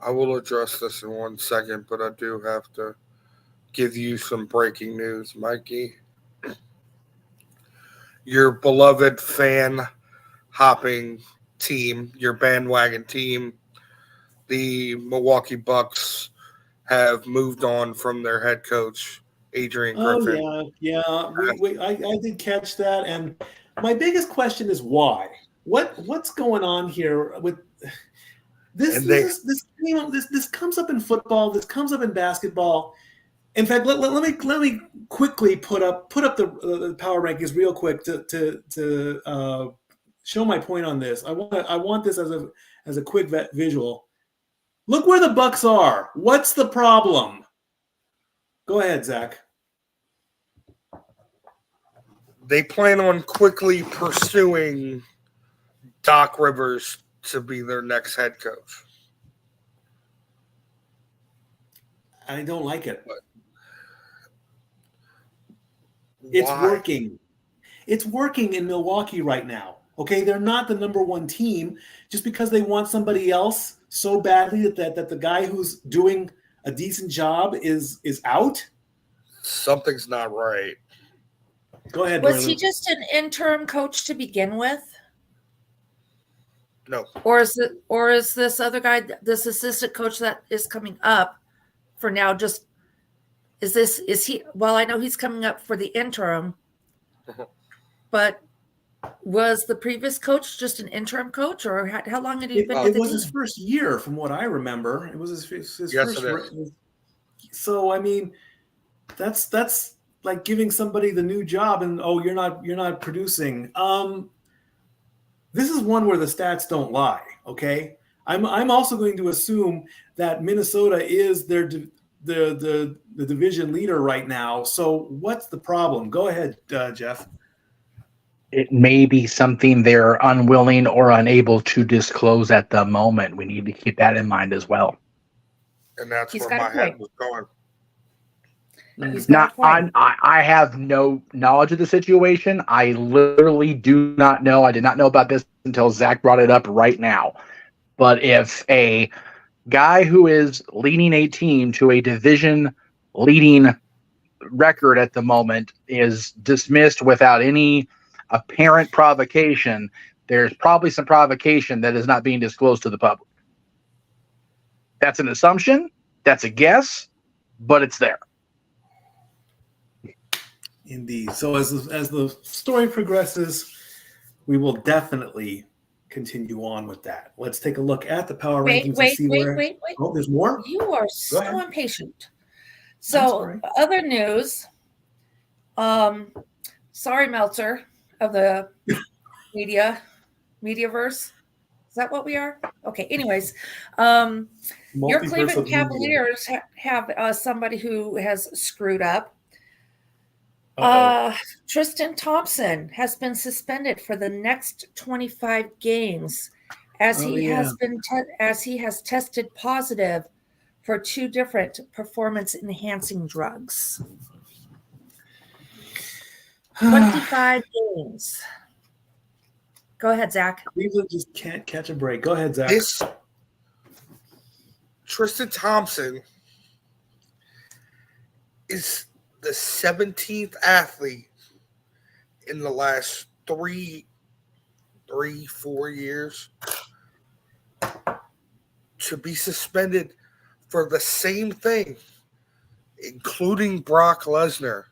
I will address this in 1 second, but I do have to give you some breaking news, Mikey. Your beloved fan-hopping team, your bandwagon team, the Milwaukee Bucks, have moved on from their head coach, Adrian Griffin. Oh, yeah. I did catch that, and my biggest question is why? What's going on here with this? This comes up in football. This comes up in basketball. In fact, let me quickly put up the power rankings real quick to show my point on this. I want this as a quick visual. Look where the Bucks are. What's the problem? Go ahead, Zach. They plan on quickly pursuing Doc Rivers to be their next head coach. I don't like it. Why? It's working. It's working in Milwaukee right now. Okay, they're not the number one team just because they want somebody else so badly that the guy who's doing a decent job is out. Something's not right. Go ahead. Was he just an interim coach to begin with? No. Or is this other guy, this assistant coach that is coming up for now, just is he? Well, I know he's coming up for the interim, but was the previous coach just an interim coach, or how long had he been? It was his first year, from what I remember. It was his first. It is. So I mean, that's like giving somebody the new job, and you're not producing. This is one where the stats don't lie. Okay, I'm also going to assume that Minnesota is the division leader right now. So what's the problem? Go ahead, Jeff. It may be something they're unwilling or unable to disclose at the moment. We need to keep that in mind as well. And that's where my head was going. I have no knowledge of the situation. I literally do not know. I did not know about this until Zach brought it up right now. But if a guy who is leading a team to a division leading record at the moment is dismissed without any apparent provocation, there's probably some provocation that is not being disclosed to the public. That's an assumption, that's a guess, but it's there. Indeed. So as the story progresses, we will definitely continue on with that. Let's take a look at the power rankings and see where. Wait. Oh, there's more? You are so impatient. So other news. Sorry, Meltzer of the Mediaverse. Is that what we are? Okay. Anyways, your Cleveland Cavaliers have somebody who has screwed up. Tristan Thompson has been suspended for the next 25 games as he has tested positive for 2 different performance enhancing drugs. 25 games. Go ahead, Zach. Cleveland just can't catch a break. Go ahead, Zach. Tristan Thompson is the 17th athlete in the last 4 years to be suspended for the same thing, including Brock Lesnar.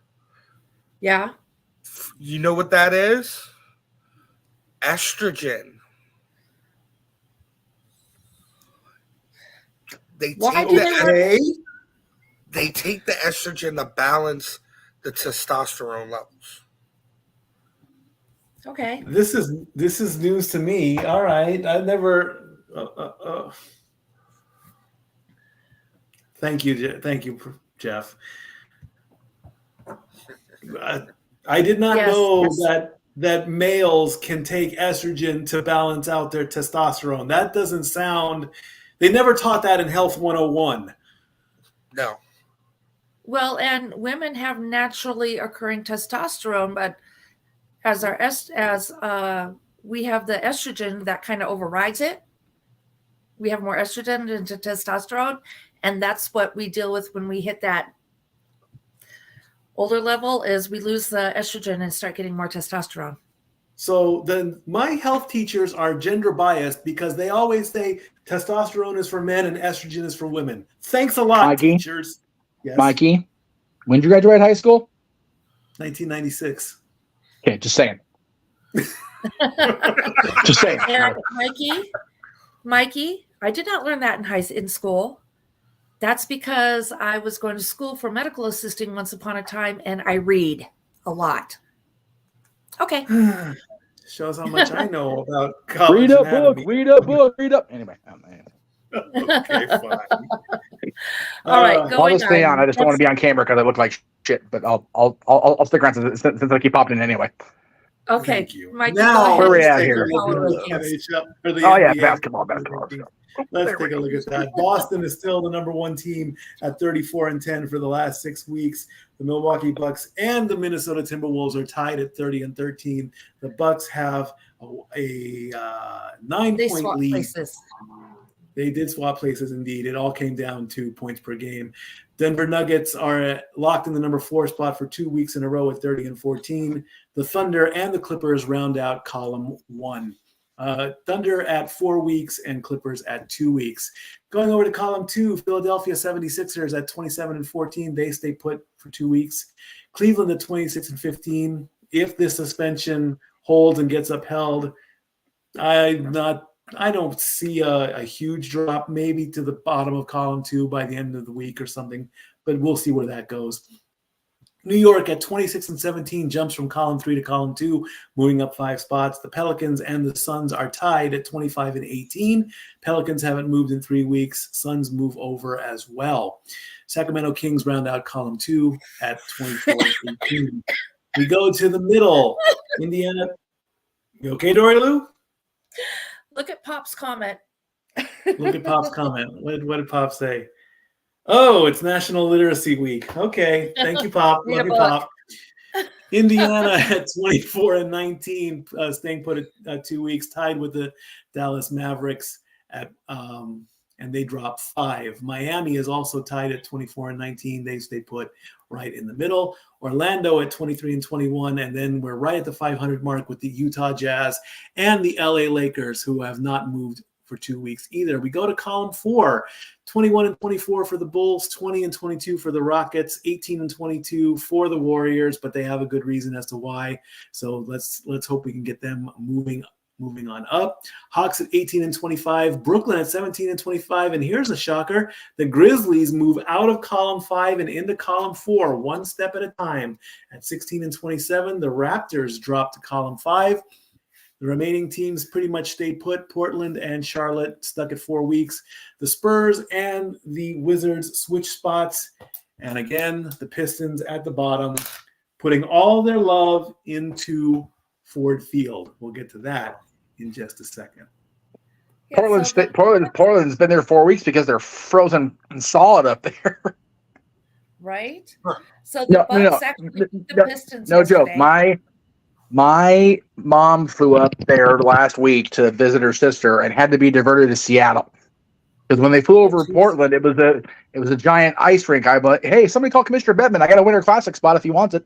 Yeah. You know what that is? Estrogen. They take the estrogen to balance the testosterone levels. Okay. This is news to me. All right. I've never. Thank you, Jeff. I did not know that males can take estrogen to balance out their testosterone. That doesn't sound. They never taught that in Health 101. No. Well, and women have naturally occurring testosterone, but as we have the estrogen that kind of overrides it. We have more estrogen than testosterone, and that's what we deal with when we hit that older level. Is we lose the estrogen and start getting more testosterone. So then my health teachers are gender biased because they always say testosterone is for men and estrogen is for women. Thanks a lot, Mikey? Teachers. Yes. Mikey, when did you graduate high school? 1996. Okay, just saying. Just saying. And Mikey, I did not learn that in school. That's because I was going to school for medical assisting once upon a time, and I read a lot. Okay. Shows how much I know about college. Read a book. Anyway. Okay, fine. All right, I'll just stay on. I just don't want to be on camera because I look like shit, but I'll stick around since I keep popping in anyway. Okay. Thank you. Mikey, now, where are we at here? Basketball. Let's take a look at that. Boston is still the number 1 team at 34-10 for the last 6 weeks. The Milwaukee Bucks and the Minnesota Timberwolves are tied at 30-13. The Bucks have a 9-point lead. Places. They did swap places, indeed. It all came down to points per game. Denver Nuggets are locked in the number 4 spot for 2 weeks in a row at 30-14. The Thunder and the Clippers round out column 1. Thunder at 4 weeks and Clippers at 2 weeks. Going over to column 2, Philadelphia 76ers at 27-14. They stay put for 2 weeks. Cleveland at 26-15. If this suspension holds and gets upheld, I don't see a huge drop, maybe to the bottom of column 2 by the end of the week or something, but we'll see where that goes. New York at 26-17 jumps from column 3 to column 2, moving up 5 spots. The Pelicans and the Suns are tied at 25-18. Pelicans haven't moved in 3 weeks. Suns move over as well. Sacramento Kings round out column 2 at 24-18. We go to the middle. Indiana. You okay, Dory Lou? Look at Pop's comment. Look at Pop's comment. What did Pop say? Oh, it's National Literacy Week. Okay. Thank you, Pop. Love you, Pop. Indiana at 24-19, staying put at 2 weeks, tied with the Dallas Mavericks and they dropped 5. Miami is also tied at 24-19. They stay put right in the middle. Orlando at 23-21, and then we're right at the 500 mark with the Utah Jazz and the LA Lakers, who have not moved for 2 weeks either. We go to column 4, 21-24 for the Bulls, 20-22 for the Rockets, 18-22 for the Warriors, but they have a good reason as to why. So let's hope we can get them moving on up. Hawks at 18-25, Brooklyn at 17-25, and here's a shocker. The Grizzlies move out of column 5 and into column 4, one step at a time. At 16-27, the Raptors drop to column 5. The remaining teams pretty much stay put. Portland and Charlotte stuck at 4 weeks. The Spurs and the Wizards switch spots. And again, the Pistons at the bottom, putting all their love into Ford Field. We'll get to that in just a second. Portland's been there 4 weeks because they're frozen and solid up there. Right? So the Bucks actually beat the Pistons no yesterday. joke. My mom flew up there last week to visit her sister and had to be diverted to Seattle because when they flew over Portland, it was a giant ice rink. I'm like, hey, somebody call Commissioner Bettman. I got a Winter Classic spot if he wants it.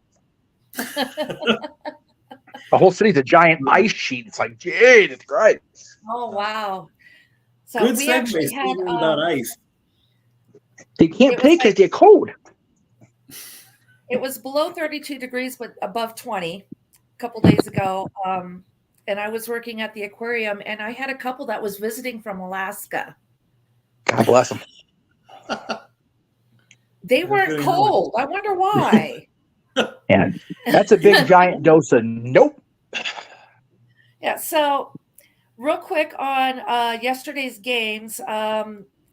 The whole city's a giant ice sheet. It's like, Jesus Christ. Oh, wow. So good we segue actually had about ice. They can't play because they're cold. It was below 32 degrees, but above 20 a couple days ago. And I was working at the aquarium, and I had a couple that was visiting from Alaska. God bless them. They weren't cold. I wonder why. And that's a big giant dose of nope. Yeah. So real quick on yesterday's games,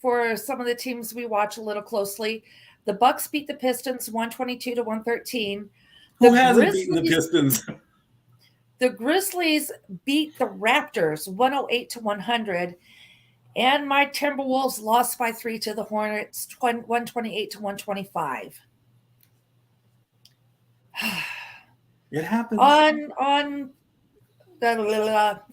for some of the teams we watch a little closely, the Bucks beat the Pistons 122-113. Who hasn't beaten the Pistons? The Grizzlies beat the Raptors 108-100. And my Timberwolves lost by 3 to the Hornets 128-125. It happens.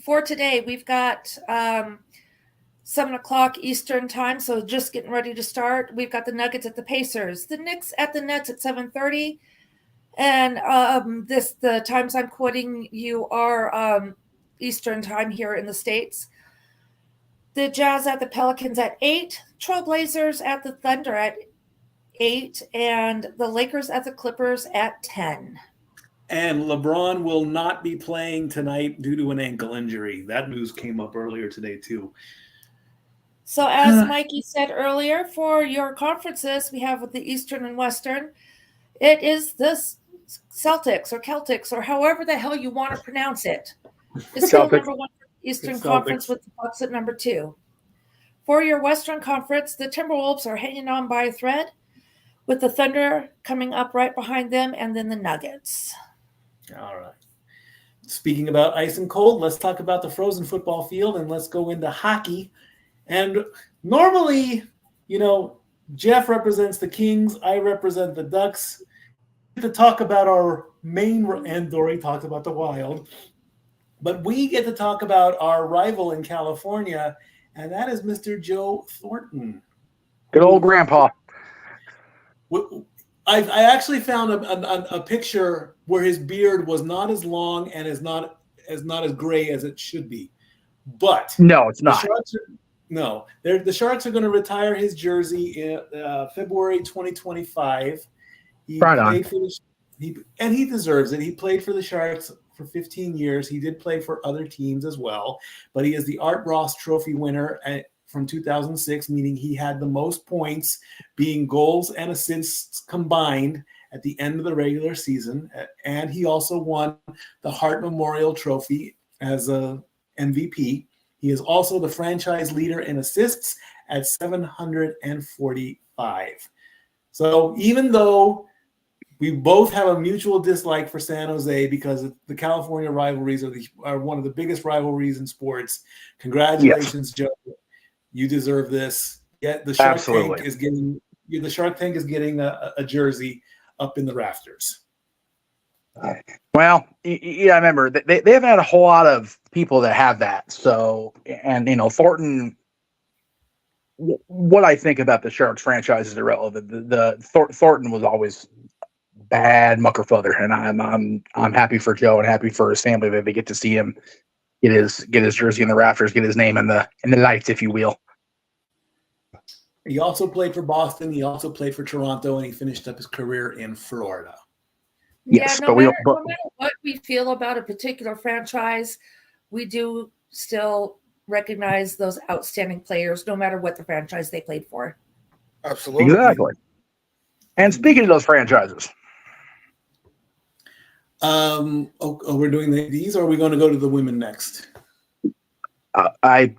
For today, we've got 7:00 Eastern time, so just getting ready to start. We've got the Nuggets at the Pacers, the Knicks at the Nets at 7:30, and the times I'm quoting you are Eastern time here in the States. The Jazz at the Pelicans at 8, Trailblazers at the Thunder at 8, and the Lakers at the Clippers at 10. And LeBron will not be playing tonight due to an ankle injury. That news came up earlier today, too. So as Mikey said earlier, for your conferences, we have with the Eastern and Western, it is this Celtics or Celtics or however the hell you want to pronounce it. It's still number 1 Eastern Conference with the Bucks at number 2. For your Western Conference, the Timberwolves are hanging on by a thread, with the Thunder coming up right behind them, and then the Nuggets. All right. Speaking about ice and cold, let's talk about the frozen football field, and let's go into hockey. And normally, Jeff represents the Kings, I represent the Ducks. To talk about our main, and Dory talks about the Wild. But we get to talk about our rival in California, and that is Mr. Joe Thornton. Good old grandpa. I actually found a picture where his beard was not as long and is not as gray as it should be. But no, it's not. The Sharks are going to retire his jersey in February 2025. He deserves it. He played for the Sharks for 15 years. He did play for other teams as well, but he is the Art Ross Trophy winner from 2006, meaning he had the most points, being goals and assists combined at the end of the regular season. And he also won the Hart Memorial Trophy as a MVP. He is also the franchise leader in assists at 745. So even though we both have a mutual dislike for San Jose because the California rivalries are one of the biggest rivalries in sports. Congratulations, Joe. You deserve this. Yeah, the Shark Tank is getting a jersey up in the rafters. Well, yeah, I remember they haven't had a whole lot of people that have that. So, and Thornton what I think about the Sharks franchise is irrelevant. Thornton was always bad muckerfather, and I'm happy for Joe and happy for his family that they get to see him get his jersey in the rafters, get his name in the lights, if you will. He also played for Boston. He also played for Toronto, and he finished up his career in Florida. Yes, no but matter what we feel about a particular franchise, we do still recognize those outstanding players, no matter what the franchise they played for. Absolutely. Exactly. And speaking of those franchises, we're doing these, or are we going to go to the women next?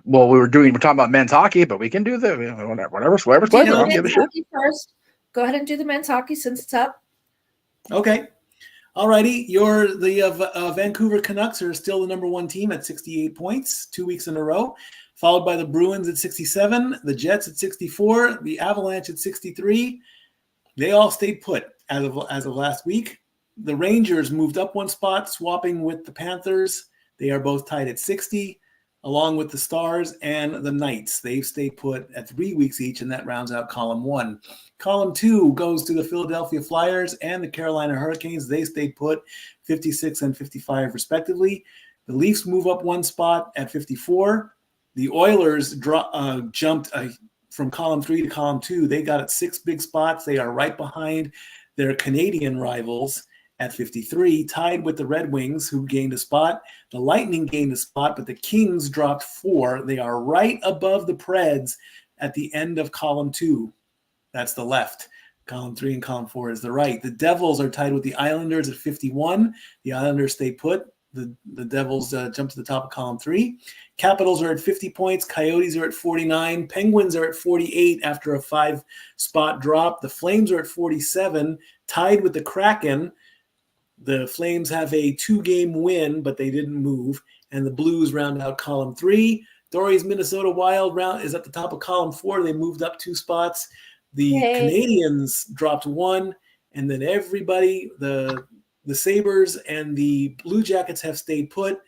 we're talking about men's hockey, but we can do whatever's pleasure. I don't give a shit. First, go ahead and do the men's hockey since it's up. Okay. Alrighty, the Vancouver Canucks are still the number one team at 68 points, 2 weeks in a row, followed by the Bruins at 67, the Jets at 64, the Avalanche at 63. They all stayed put as of last week. The Rangers moved up one spot, swapping with the Panthers. They are both tied at 60, along with the Stars and the Knights. They've stayed put at 3 weeks each, and that rounds out column 1. Column 2 goes to the Philadelphia Flyers and the Carolina Hurricanes. They stayed put 56 and 55 respectively. The Leafs move up one spot at 54. The Oilers jumped from column 3 to column 2. They got at 6 big spots. They are right behind their Canadian rivals at 53, tied with the Red Wings, who gained a spot. The Lightning gained a spot, but the Kings dropped 4. They are right above the Preds at the end of column 2. That's the left. Column 3 and column 4 is the right. The Devils are tied with the Islanders at 51. The Islanders stay put. The Devils jump to the top of column 3. Capitals are at 50 points. Coyotes are at 49. Penguins are at 48 after a 5-spot drop. The Flames are at 47, tied with the Kraken. The Flames have a 2-game win, but they didn't move. And the Blues round out column 3. Dory's Minnesota Wild is at the top of column 4. They moved up 2 spots. The Canadiens dropped 1. And then everybody, the Sabres and the Blue Jackets have stayed put.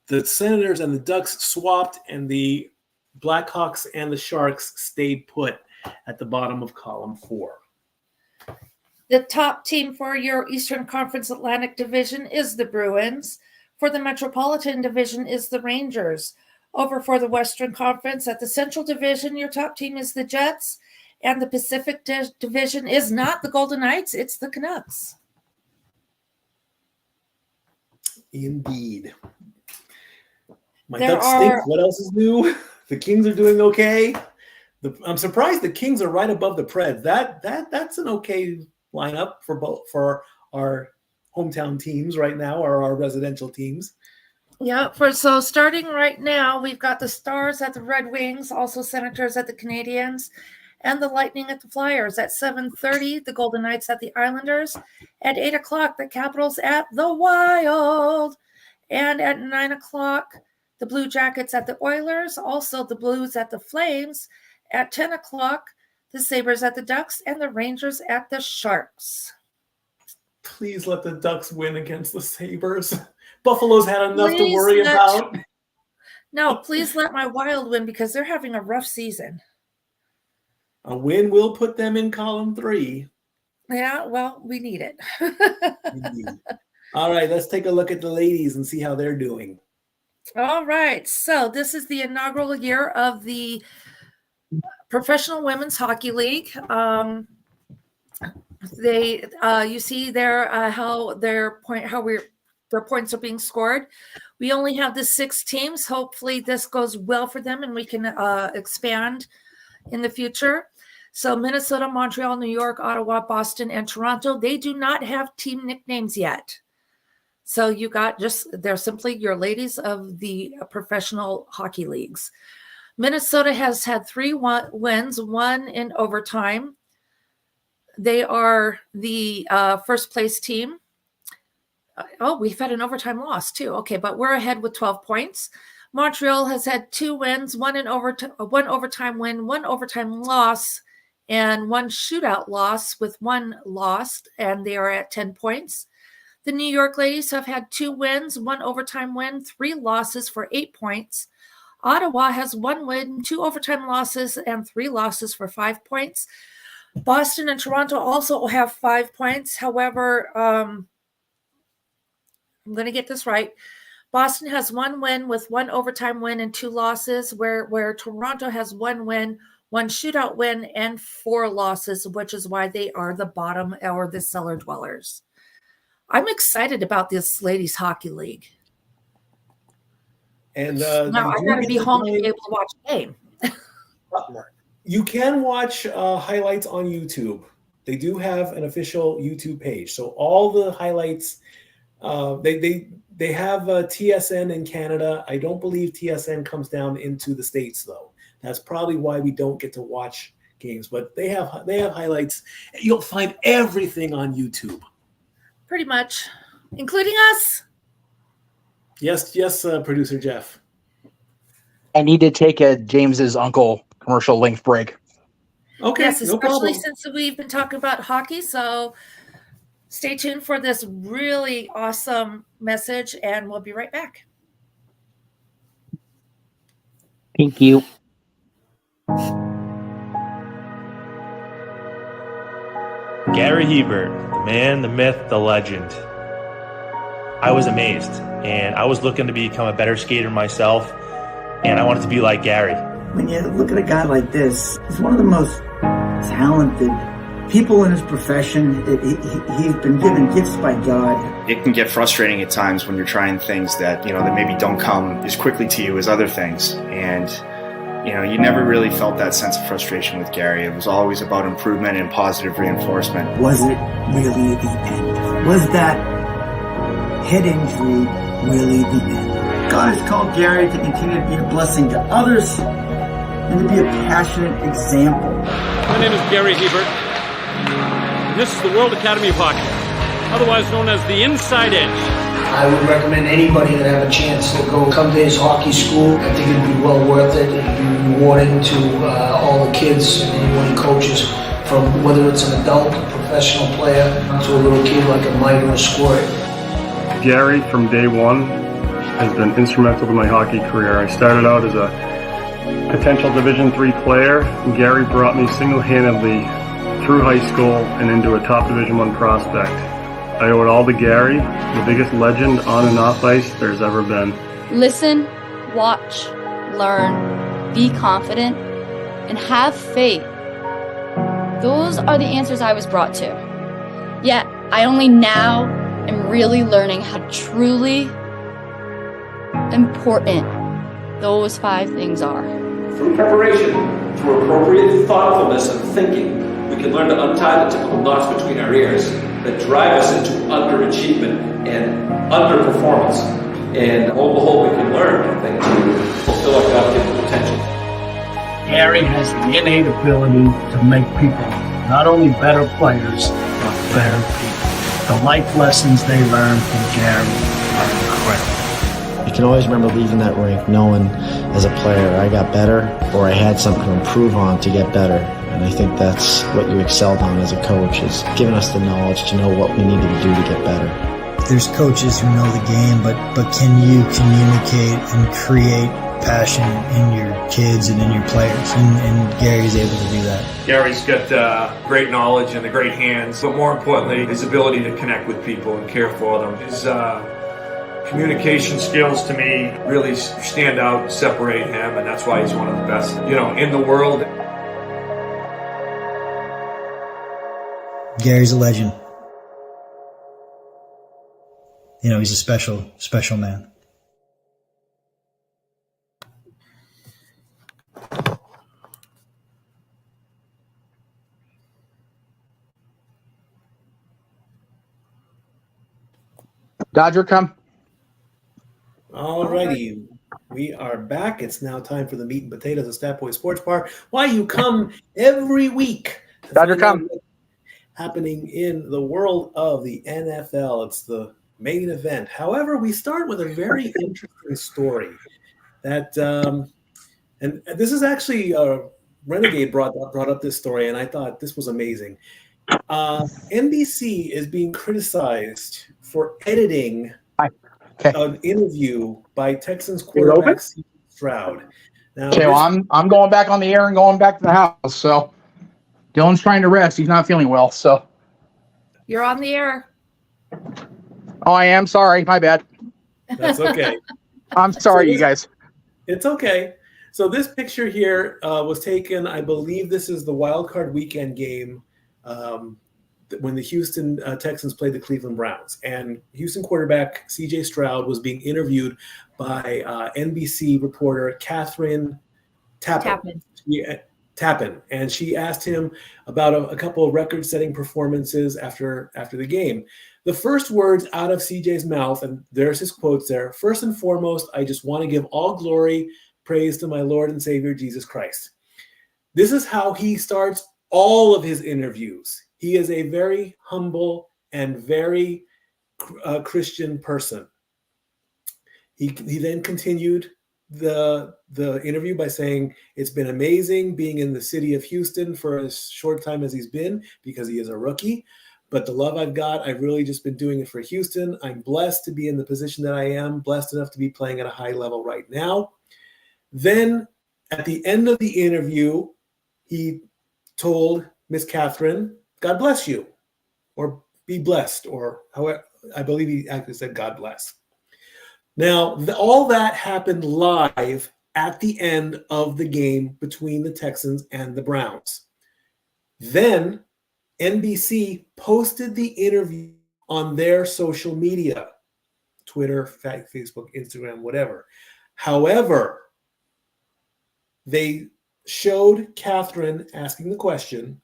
The Senators and the Ducks swapped, and the Blackhawks and the Sharks stayed put at the bottom of column 4. The top team for your Eastern Conference Atlantic Division is the Bruins. For the Metropolitan Division is the Rangers. Over for the Western Conference at the Central Division, your top team is the Jets. And the Pacific Division is not the Golden Knights, it's the Canucks. Indeed. My Ducks stink. What else is new? The Kings are doing okay. I'm surprised the Kings are right above the Preds. That's an okay lineup for our hometown teams right now, or our residential teams. Yeah, so starting right now, we've got the Stars at the Red Wings, also Senators at the Canadiens, and the Lightning at the Flyers. At 7:30, the Golden Knights at the Islanders. At 8 o'clock, the Capitals at the Wild. And at 9 o'clock, the Blue Jackets at the Oilers, also the Blues at the Flames. At 10 o'clock, the Sabres at the Ducks, and the Rangers at the Sharks. Please let the Ducks win against the Sabres. Buffalo's had enough to worry about. No, please let my Wild win, because they're having a rough season. A win will put them in column 3. Yeah, well, we need it. All right, let's take a look at the ladies and see how they're doing. All right, so this is the inaugural year of the Professional Women's Hockey League. You see there how their points are being scored. We only have the 6 teams. Hopefully, this goes well for them, and we can expand in the future. So Minnesota, Montreal, New York, Ottawa, Boston, and Toronto, they do not have team nicknames yet. So you got they're simply your ladies of the professional hockey leagues. Minnesota has had 3 wins, 1 in overtime. They are the first place team. We've had an overtime loss too. Okay, but we're ahead with 12 points. Montreal has had 2 wins, 1 overtime win, 1 overtime loss, and 1 shootout loss with 1 loss, and they are at 10 points. The New York ladies have had 2 wins, 1 overtime win, 3 losses for 8 points. Ottawa has 1 win, 2 overtime losses, and 3 losses for 5 points. Boston and Toronto also have 5 points. However, I'm going to get this right. Boston has 1 win with 1 overtime win and 2 losses, where Toronto has 1 win, 1 shootout win, and 4 losses, which is why they are the bottom or the cellar dwellers. I'm excited about this ladies hockey league. And now I got to be home to be able to watch a game. You can watch highlights on YouTube. They do have an official YouTube page, so all the highlights. They have TSN in Canada. I don't believe TSN comes down into the States though. That's probably why we don't get to watch games. But they have highlights. You'll find everything on YouTube. Pretty much, including us. Yes, producer Jeff. I need to take a James's uncle commercial length break. Okay, yes, especially since we've been talking about hockey. So stay tuned for this really awesome message, and we'll be right back. Thank you. Gary Hebert, the man, the myth, the legend. I was amazed, and I was looking to become a better skater myself, and I wanted to be like Gary. When you look at a guy like this, he's one of the most talented people in his profession. He's been given gifts by God. It can get frustrating at times when you're trying things that maybe don't come as quickly to you as other things. And, you never really felt that sense of frustration with Gary. It was always about improvement and positive reinforcement. Was it really the end? Was that head injury really the end? God has called Gary to continue to be a blessing to others and to be a passionate example. My name is Gary Hebert. This is the World Academy of Hockey, otherwise known as the Inside Edge. I would recommend anybody that have a chance to come to his hockey school. I think it'd be well worth it. It'd be rewarding to all the kids and anyone he coaches, from whether it's an adult, a professional player, to a little kid like a Mike or a Squirt. Gary, from day one, has been instrumental to my hockey career. I started out as a potential Division III player. Gary brought me single-handedly through high school and into a top Division I prospect. I owe it all to Gary, the biggest legend on and off ice there's ever been. Listen, watch, learn, be confident, and have faith. Those are the answers I was brought to. Yet, I only now am really learning how truly important those 5 things are. Through preparation, through appropriate thoughtfulness and thinking, we can learn to untie the typical knots between our ears that drive us into underachievement and underperformance. And lo and behold, we can learn, I think, to fulfill our God-given potential. Gary has the innate ability to make people not only better players, but better people. The life lessons they learn from Gary are incredible. You can always remember leaving that rink knowing as a player I got better or I had something to improve on to get better. And I think that's what you excelled on as a coach, is giving us the knowledge to know what we needed to do to get better. There's coaches who know the game, but can you communicate and create passion in your kids and in your players? And Gary's able to do that. Gary's got great knowledge and the great hands, but more importantly, his ability to connect with people and care for them. His communication skills, to me, really stand out and separate him, and that's why he's one of the best, in the world. Gary's a legend. He's a special, special man. Dodger, come. All righty. We are back. It's now time for the meat and potatoes of Stat Boy Sports Bar. Why you come every week. Dodger, come. Happening in the world of the NFL. It's the main event. However, we start with a very interesting story that, and this is actually Renegade brought up this story, and I thought this was amazing. NBC is being criticized for editing an interview by Texans quarterback Stroud. Now, okay, well, I'm going back on the air and going back to the house. So Dylan's trying to rest. He's not feeling well. So you're on the air. Oh, I am sorry. My bad. That's okay. I'm sorry, you guys. It's okay. So this picture here was taken, I believe this is the wild card weekend game when the Houston Texans played the Cleveland Browns. And Houston quarterback C.J. Stroud was being interviewed by NBC reporter Catherine Tappan. And she asked him about a couple of record-setting performances after the game. The first words out of CJ's mouth, and there's his quotes there, "First and foremost, I just want to give all glory, praise to my Lord and Savior, Jesus Christ." This is how he starts all of his interviews. He is a very humble and very Christian person. He then continued the interview by saying, "It's been amazing being in the city of Houston for as short time as he's been, because he is a rookie. But the love I've got, I've really just been doing it for Houston. I'm blessed to be in the position that I am, blessed enough to be playing at a high level right now." Then at the end of the interview, he told Miss Catherine, "God bless you," or "be blessed," or however, I believe he actually said "God bless." Now, all that happened live at the end of the game between the Texans and the Browns. Then NBC posted the interview on their social media, Twitter, Facebook, Instagram, whatever. However, they showed Catherine asking the question.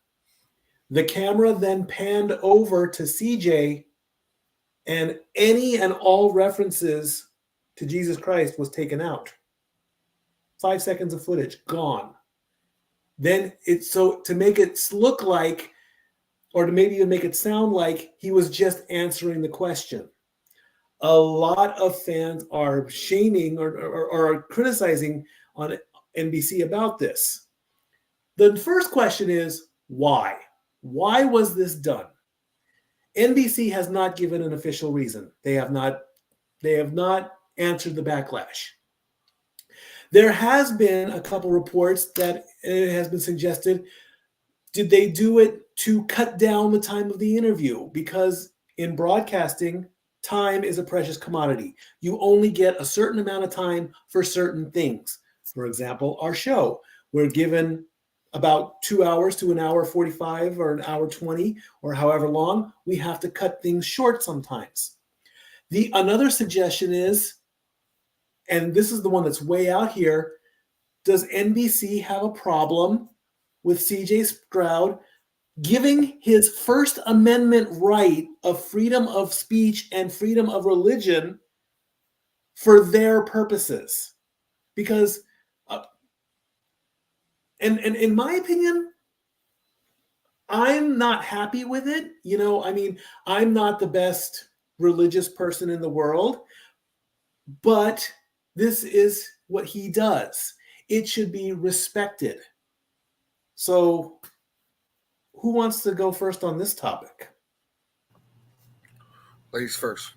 The camera then panned over to CJ, and any and all references to Jesus Christ was taken out. 5 seconds of footage gone. Then to make it look like, or to maybe even make it sound like, he was just answering the question. A lot of fans are shaming or criticizing on NBC about this. The first question is, why? Why was this done? NBC has not given an official reason. They have not answered the backlash. There has been a couple reports that it has been suggested, did they do it to cut down the time of the interview? Because in broadcasting, time is a precious commodity. You only get a certain amount of time for certain things. For example, our show, we're given about 2 hours to an hour 45 or an hour 20 or however long. We have to cut things short sometimes. Another suggestion is, and this is the one that's way out here, does NBC have a problem with CJ Stroud giving his First Amendment right of freedom of speech and freedom of religion for their purposes? Because, and in my opinion, I'm not happy with it. I'm not the best religious person in the world, but this is what he does. It should be respected. So, who wants to go first on this topic? Ladies first.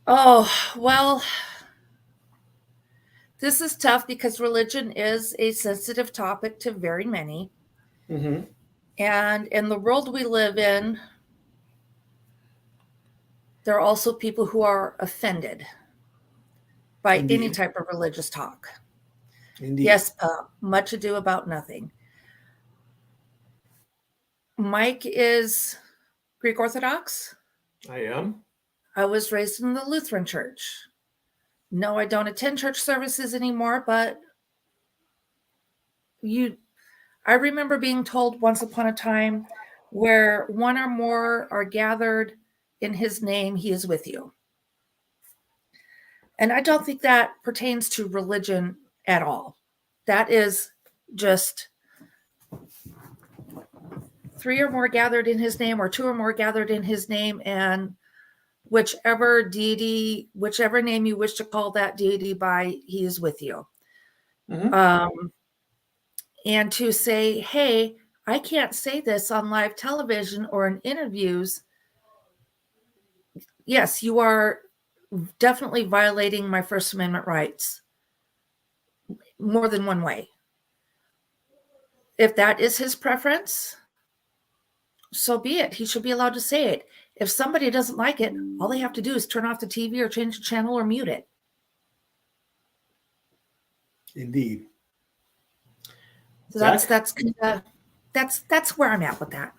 Oh, well, this is tough because religion is a sensitive topic to very many. Mm-hmm. And in the world we live in, there are also people who are offended by any type of religious talk. Indeed. Yes, much ado about nothing. Mike is Greek Orthodox. I am. I was raised in the Lutheran Church. No, I don't attend church services anymore, but I remember being told once upon a time, where one or more are gathered in his name, he is with you. And I don't think that pertains to religion at all. That is just 3 or more gathered in his name, or 2 or more gathered in his name, and whichever deity, whichever name you wish to call that deity by, he is with you. Mm-hmm. And to say, hey, I can't say this on live television or in interviews. Yes, you are definitely violating my First Amendment rights more than one way. If that is his preference, so be it. He should be allowed to say it. If somebody doesn't like it, all they have to do is turn off the TV or change the channel or mute it. Indeed. So that's where I'm at with that.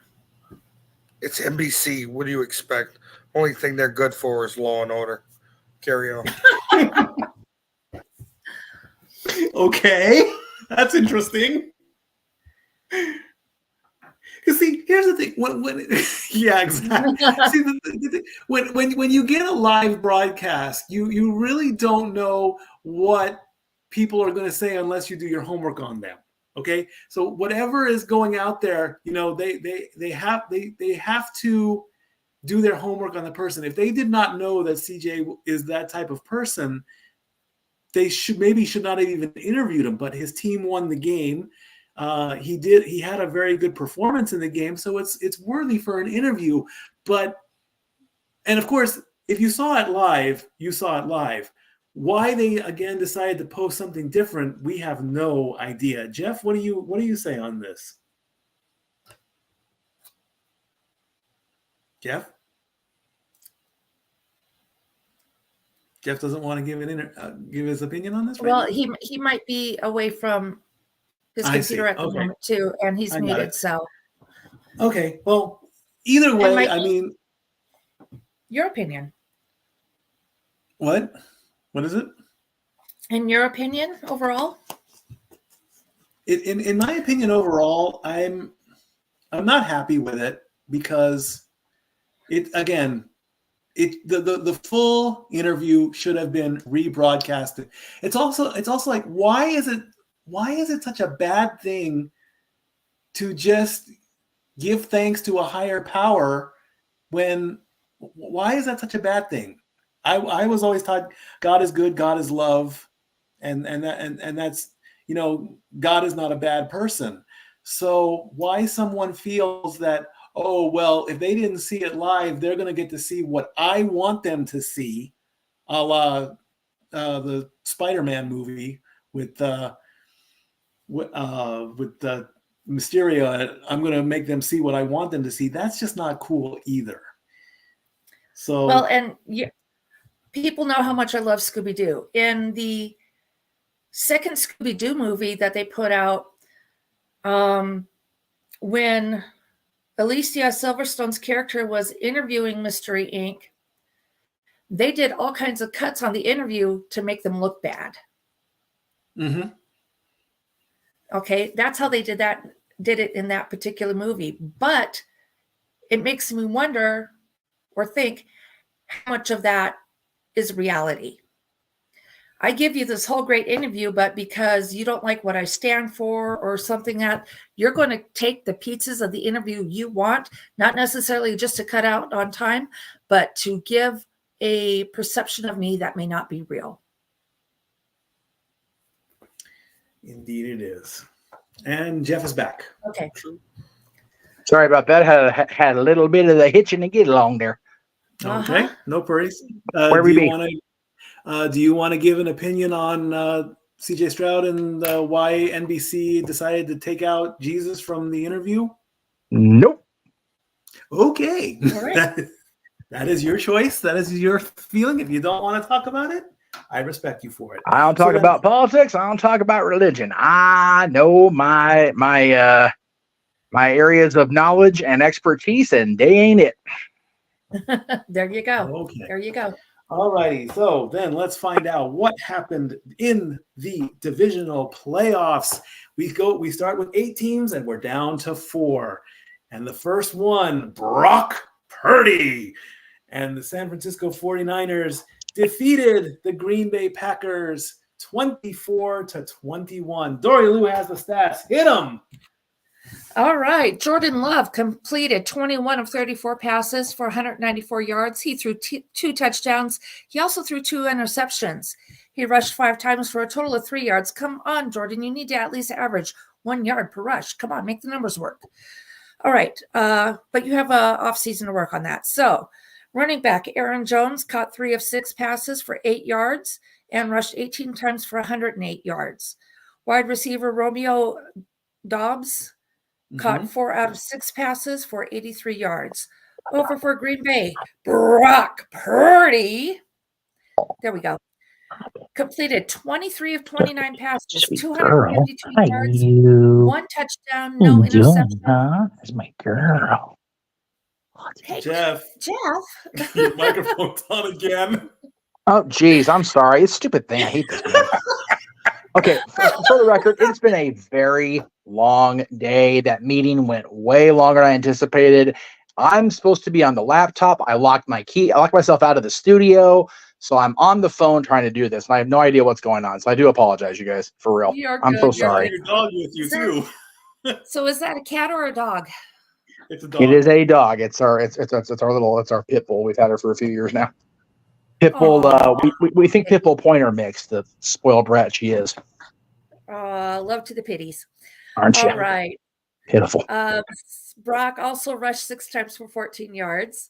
It's NBC. What do you expect? Only thing they're good for is Law and Order. Carry on. Okay, that's interesting. Because see, here's the thing. When yeah, exactly. See, when you get a live broadcast, you really don't know what people are going to say unless you do your homework on them. Okay, so whatever is going out there, they have to do their homework on the person. If they did not know that CJ is that type of person, they should not have even interviewed him. But his team won the game. He had a very good performance in the game, so it's worthy for an interview. And of course, if you saw it live, you saw it live. Why they again decided to post something different, we have no idea. Jeff, what do you say on this? Jeff doesn't want to give his opinion on this. Right Well, now? he might be away from his computer at the moment too, and he's muted. So okay, well, either way, I mean, your opinion. What is it? In your opinion, overall? In my opinion, overall, I'm not happy with it because the full interview should have been rebroadcasted. It's also like why is it such a bad thing to just give thanks to a higher power why is that such a bad thing? I was always taught God is good, God is love, and that's God is not a bad person. So why someone feels that, oh well, if they didn't see it live, they're going to get to see what I want them to see, a la the Spider-Man movie with Mysterio. I'm going to make them see what I want them to see. That's just not cool either. So well, and people know how much I love Scooby-Doo. In the second Scooby-Doo movie that they put out, when Alicia Silverstone's character was interviewing Mystery Inc., they did all kinds of cuts on the interview to make them look bad. Mm-hmm. Okay, that's how they did it in that particular movie. But it makes me wonder or think how much of that is reality. I give you this whole great interview, but because you don't like what I stand for or something, that you're going to take the pieces of the interview you want, not necessarily just to cut out on time, but to give a perception of me that may not be real. Indeed it is. And Jeff is back. Okay. Sorry about that. Had a little bit of the hitching to get along there. Okay, no worries. Where we be? Do you want to give an opinion on CJ Stroud and why NBC decided to take out Jesus from the interview? Nope. Okay. All right. That is your choice. That is your feeling. If you don't want to talk about it, I respect you for it. I don't talk about politics. I don't talk about religion. I know my areas of knowledge and expertise, and they ain't it. There you go. Okay. There you go. All righty. So then let's find out what happened in the divisional playoffs. We start with 8 teams and we're down to 4. And the first one, Brock Purdy. And the San Francisco 49ers defeated the Green Bay Packers 24-21. Dory Lou has the stats. Hit them. All right. Jordan Love completed 21 of 34 passes for 194 yards. He threw 2 touchdowns. He also threw 2 interceptions. He rushed 5 times for a total of 3 yards. Come on, Jordan. You need to at least average 1 yard per rush. Come on, make the numbers work. All right. But you have an off season to work on that. So Running back Aaron Jones caught 3 of 6 passes for 8 yards and rushed 18 times for 108 yards. Wide receiver Romeo Dobbs caught 4 out of 6 passes for 83 yards. Over for Green Bay, Brock Purdy. There we go. Completed 23 of 29 passes, 252 yards, 1 touchdown, no interception. That's my girl. Hey, Jeff. Jeff. Your microphone's on again. Oh, geez. I'm sorry. It's a stupid thing. I hate this man. Okay. For the record, it's been a very long day. That meeting went way longer than I anticipated. I'm supposed to be on the laptop. I locked myself out of the studio. So I'm on the phone trying to do this, and I have no idea what's going on. So I do apologize, you guys, for real. I'm so sorry. Your dog with you too. So is that a cat or a dog? It's a dog. It is a dog. It's our pit bull. We've had her for a few years now. Pit bull. We think pit bull pointer mix. The spoiled brat she is. Love to the pitties. Aren't you? All right. Pitiful. Brock also rushed 6 times for 14 yards.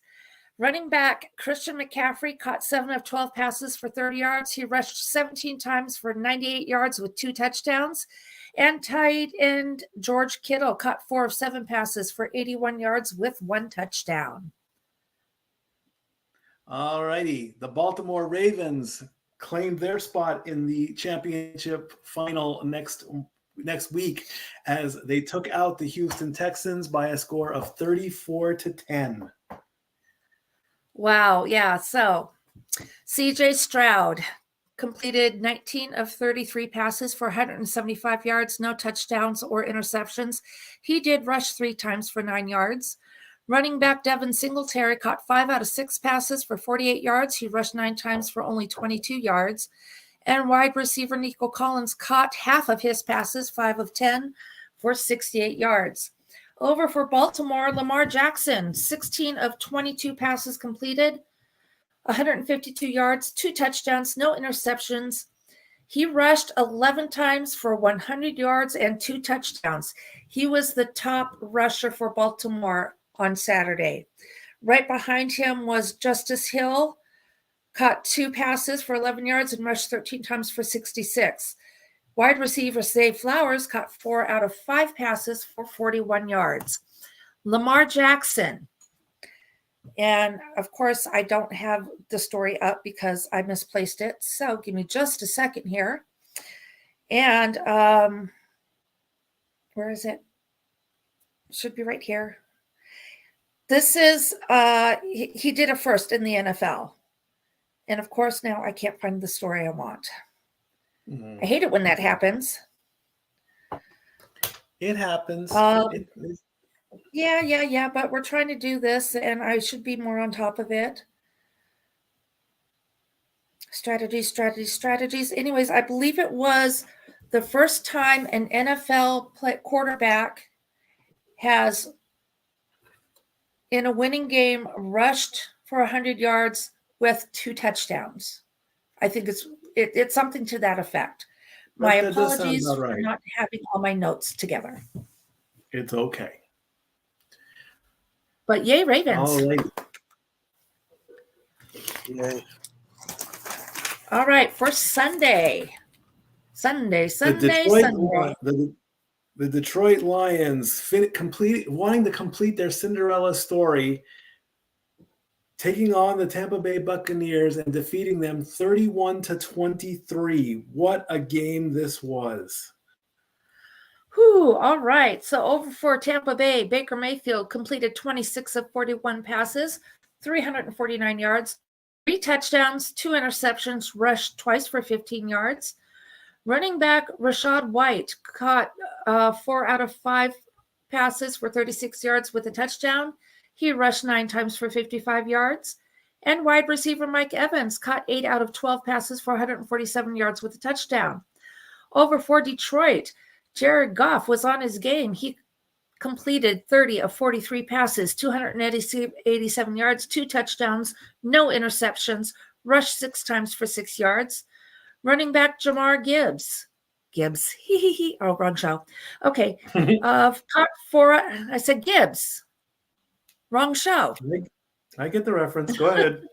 Running back Christian McCaffrey caught 7 of 12 passes for 30 yards. He rushed 17 times for 98 yards with 2 touchdowns. And tight end George Kittle caught 4 of 7 passes for 81 yards with 1 touchdown. All righty. The Baltimore Ravens claimed their spot in the championship final next week as they took out the Houston Texans by a score of 34-10. Wow. Yeah. So CJ Stroud completed 19 of 33 passes for 175 yards, no touchdowns or interceptions. He did rush 3 times for 9 yards. Running back Devin Singletary caught 5 out of 6 passes for 48 yards. He rushed 9 times for only 22 yards. And wide receiver Nico Collins caught half of his passes, 5 of 10 for 68 yards. Over for Baltimore, Lamar Jackson, 16 of 22 passes completed, 152 yards, 2 touchdowns, no interceptions. He rushed 11 times for 100 yards and 2 touchdowns. He was the top rusher for Baltimore on Saturday. Right behind him was Justice Hill, caught 2 passes for 11 yards and rushed 13 times for 66. Wide receiver Zay Flowers caught 4 out of 5 passes for 41 yards. Lamar Jackson. And of course, I don't have the story up because I misplaced it. So give me just a second here. And where is it? Should be right here. This is, he did a first in the NFL. And of course, now I can't find the story I want. I hate it when that happens. It happens. Yeah. But we're trying to do this, and I should be more on top of it. Strategies. Anyways, I believe it was the first time an NFL quarterback has, in a winning game, rushed for 100 yards with 2 touchdowns. I think it's something to that effect. My apologies for not having all my notes together. It's okay. But yay, Ravens. All right. Yay. All right, for Sunday. Sunday. The Detroit Lions wanting to complete their Cinderella story, taking on the Tampa Bay Buccaneers and defeating them 31-23. What a game this was. All right. So over for Tampa Bay, Baker Mayfield completed 26 of 41 passes, 349 yards, 3 touchdowns, 2 interceptions, rushed twice for 15 yards. Running back Rashad White caught 4 out of 5 passes for 36 yards with a touchdown. He rushed 9 times for 55 yards. And wide receiver Mike Evans caught 8 out of 12 passes for 147 yards with a touchdown. Over for Detroit, Jared Goff was on his game. He completed 30 of 43 passes, 287 yards, 2 touchdowns, no interceptions, rushed 6 times for 6 yards. Running back Jamar Gibbs. Oh, wrong show. Okay. Caught 4. I said Gibbs. Wrong show. I get the reference. Go ahead.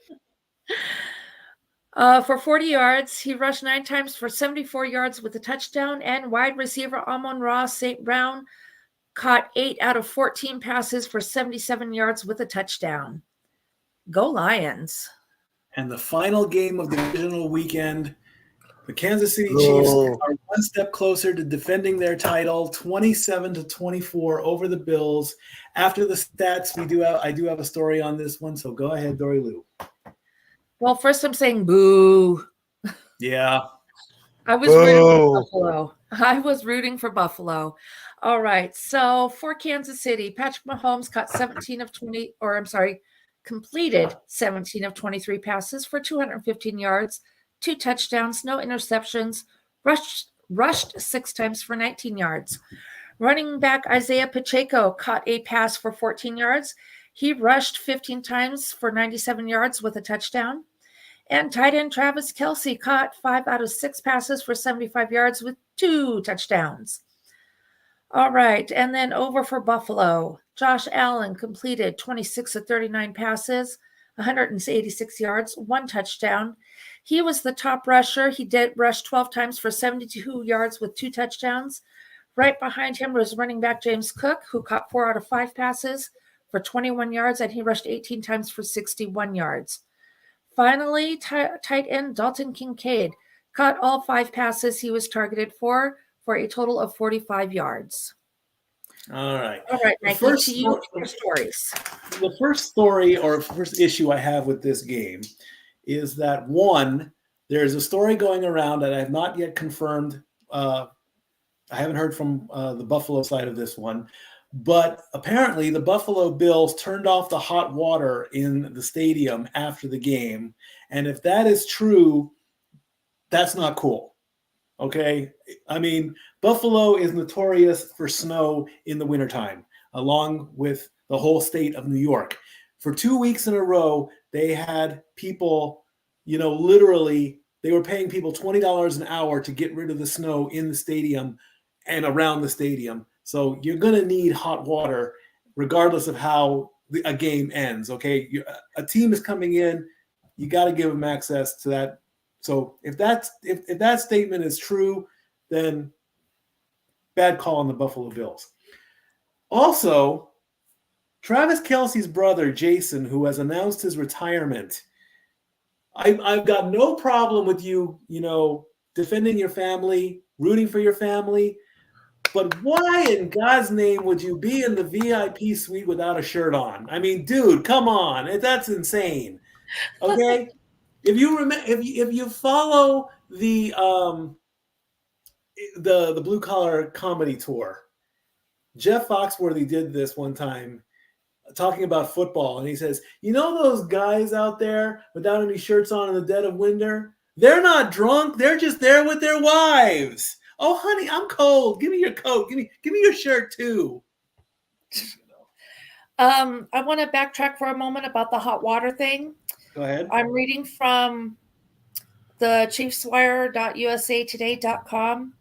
For 40 yards, he rushed 9 times for 74 yards with a touchdown, and wide receiver Amon-Ra St. Brown caught 8 out of 14 passes for 77 yards with a touchdown. Go Lions. And the final game of the divisional weekend, the Kansas City Chiefs are one step closer to defending their title, 27-24 over the Bills. After the stats, I do have a story on this one, so go ahead, Dory Lou. Well, first I'm saying boo. Yeah. I was rooting for Buffalo. All right. So for Kansas City, Patrick Mahomes caught completed 17 of 23 passes for 215 yards, 2 touchdowns, no interceptions, rushed 6 times for 19 yards. Running back Isaiah Pacheco caught a pass for 14 yards. He rushed 15 times for 97 yards with a touchdown. And tight end Travis Kelce caught 5 out of 6 passes for 75 yards with 2 touchdowns. All right, and then over for Buffalo, Josh Allen completed 26 of 39 passes, 186 yards, 1 touchdown. He was the top rusher. He did rush 12 times for 72 yards with 2 touchdowns. Right behind him was running back James Cook, who caught 4 out of 5 passes for 21 yards, and he rushed 18 times for 61 yards. Finally, tight end Dalton Kincaid caught all 5 passes he was targeted for a total of 45 yards. All right. All right, Nike, to you for stories. The first story or first issue I have with this game is that, one, there's a story going around that I have not yet confirmed. I haven't heard from the Buffalo side of this one, but apparently the Buffalo Bills turned off the hot water in the stadium after the game. And if that is true, that's not cool. Okay. I mean, Buffalo is notorious for snow in the wintertime, along with the whole state of New York. For 2 weeks in a row, they had people, literally, they were paying people $20 an hour to get rid of the snow in the stadium and around the stadium. So you're going to need hot water regardless of how a game ends. Okay. A team is coming in, you got to give them access to that. So if that statement is true, then bad call on the Buffalo Bills. Also, Travis Kelce's brother, Jason, who has announced his retirement, I've got no problem with you, defending your family, rooting for your family, but why in God's name would you be in the VIP suite without a shirt on? I mean, dude, come on. That's insane. Okay? If you follow the Blue Collar Comedy Tour, Jeff Foxworthy did this one time talking about football, and he says, those guys out there without any shirts on in the dead of winter, they're not drunk, they're just there with their wives. Oh, honey, I'm cold. Give me your coat. Give me your shirt too. I want to backtrack for a moment about the hot water thing. Go ahead. I'm reading from the chiefswire.usatoday.com.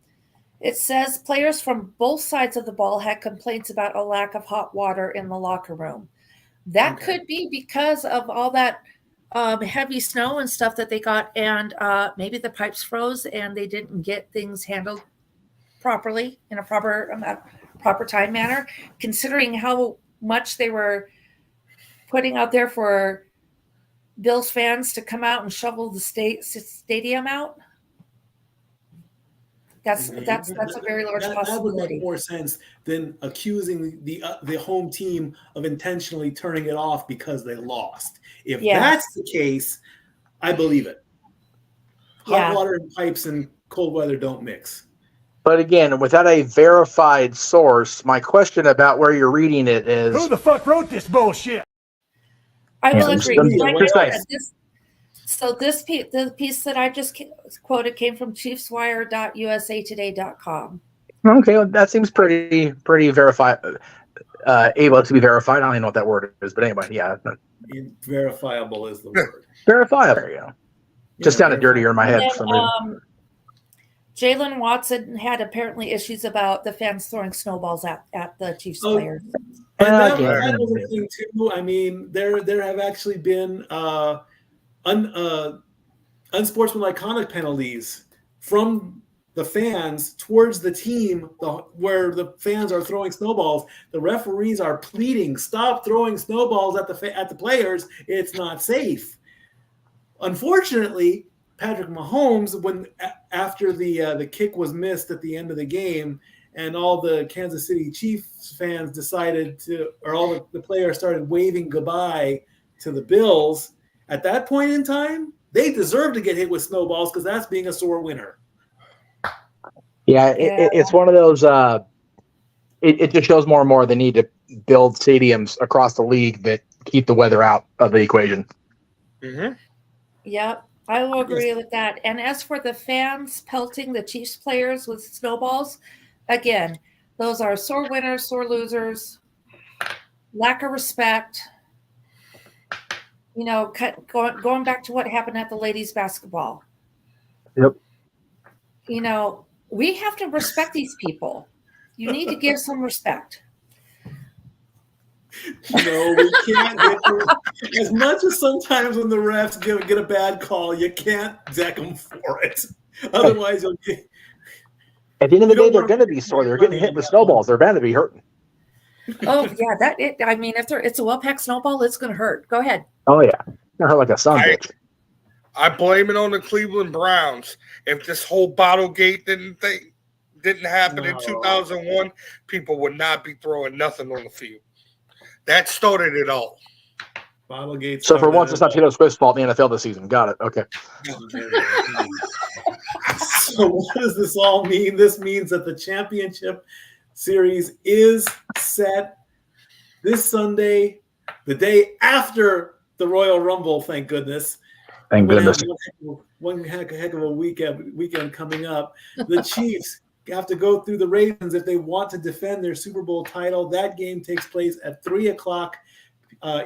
It says players from both sides of the ball had complaints about a lack of hot water in the locker room. That could be because of all that heavy snow and stuff that they got, and maybe the pipes froze and they didn't get things handled properly in a proper time manner, considering how much they were putting out there for Bills fans to come out and shovel the stadium out. That's a very large possibility. That would make more sense than accusing the home team of intentionally turning it off because they lost. If that's the case, I believe it. Hot water and pipes and cold weather don't mix. But again, without a verified source, my question about where you're reading it is, who the fuck wrote this bullshit? I will agree. The piece that I just quoted came from chiefswire.usatoday.com. Okay, well, that seems pretty verified, able to be verified. I don't even know what that word is, but anyway, yeah. Verifiable is the word. Verifiable, there you go. Just sounded dirtier in my head for some reason. Jalen Watson had apparently issues about the fans throwing snowballs at the Chiefs players. And that was a thing too. I mean, there have actually been unsportsmanlike conduct penalties from the fans towards the team where the fans are throwing snowballs. The referees are pleading, stop throwing snowballs at the players. It's not safe. Unfortunately, Patrick Mahomes, after the kick was missed at the end of the game, and all the Kansas City Chiefs fans all the players started waving goodbye to the Bills. At that point in time, they deserve to get hit with snowballs because that's being a sore winner. Yeah, it's one of those. It just shows more and more the need to build stadiums across the league that keep the weather out of the equation. Mm-hmm. Yep, I will agree with that. And as for the fans pelting the Chiefs players with snowballs, again, those are sore winners, sore losers, lack of respect. You know, going back to what happened at the ladies' basketball. Yep. You know, we have to respect these people. You need to give some respect. No, we can't get as much as sometimes when the refs get a bad call, you can't deck them for it. Otherwise, you'll get. At the end of the day, they're going to be sore. They're getting hit with snowballs. They're bound to be hurting. Oh yeah, I mean, if it's a well-packed snowball, it's going to hurt. Go ahead. Oh yeah, it's going to hurt like a son bitch. I blame it on the Cleveland Browns. If this whole bottle gate didn't happen in 2001, people would not be throwing nothing on the field. That started it all. Bottle gate. So for once, it's not Tito Swift's fault in the NFL this season. Got it. Okay. So what does this all mean? This means that the championship series is set this Sunday, the day after the Royal Rumble. Thank goodness. Thank goodness. One heck of a weekend coming up. The Chiefs have to go through the Ravens if they want to defend their Super Bowl title. That game takes place at 3:00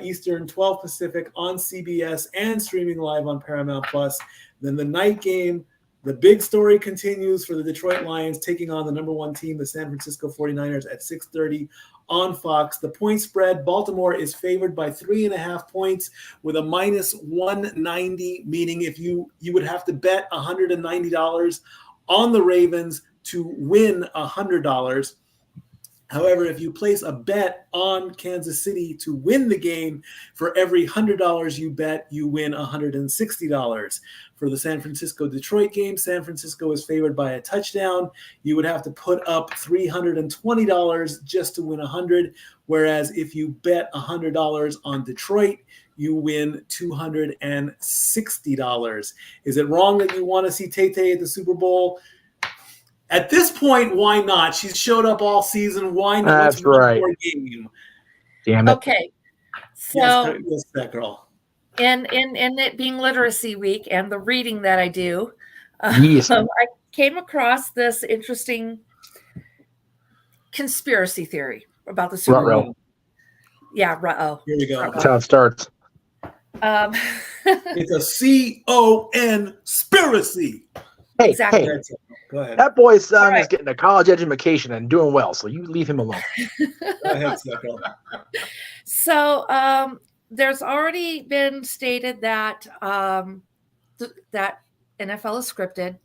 Eastern, 12 Pacific on CBS and streaming live on Paramount Plus. Then the night game, the big story continues for the Detroit Lions taking on the number one team, the San Francisco 49ers, at 6:30 on Fox. The point spread, Baltimore is favored by 3.5 points with a -190, meaning if you would have to bet $190 on the Ravens to win $100. However, if you place a bet on Kansas City to win the game, for every $100 you bet, you win $160. For the San Francisco-Detroit game, San Francisco is favored by a touchdown. You would have to put up $320 just to win $100, whereas if you bet $100 on Detroit, you win $260. Is it wrong that you want to see Tay-Tay at the Super Bowl? At this point, why not? She's showed up all season. Why not? That's right. Game. Damn it. Okay. So yes, that girl. And it being literacy week and the reading that I do, yes. I came across this interesting conspiracy theory about the Super Bowl. Yeah, Here we go. That's how it starts. It's a C-O-N-spiracy. Hey, exactly. Hey, go ahead. That boy's son is getting a college education and doing well, so you leave him alone. Go ahead, Seko. So there's already been stated that that NFL is scripted,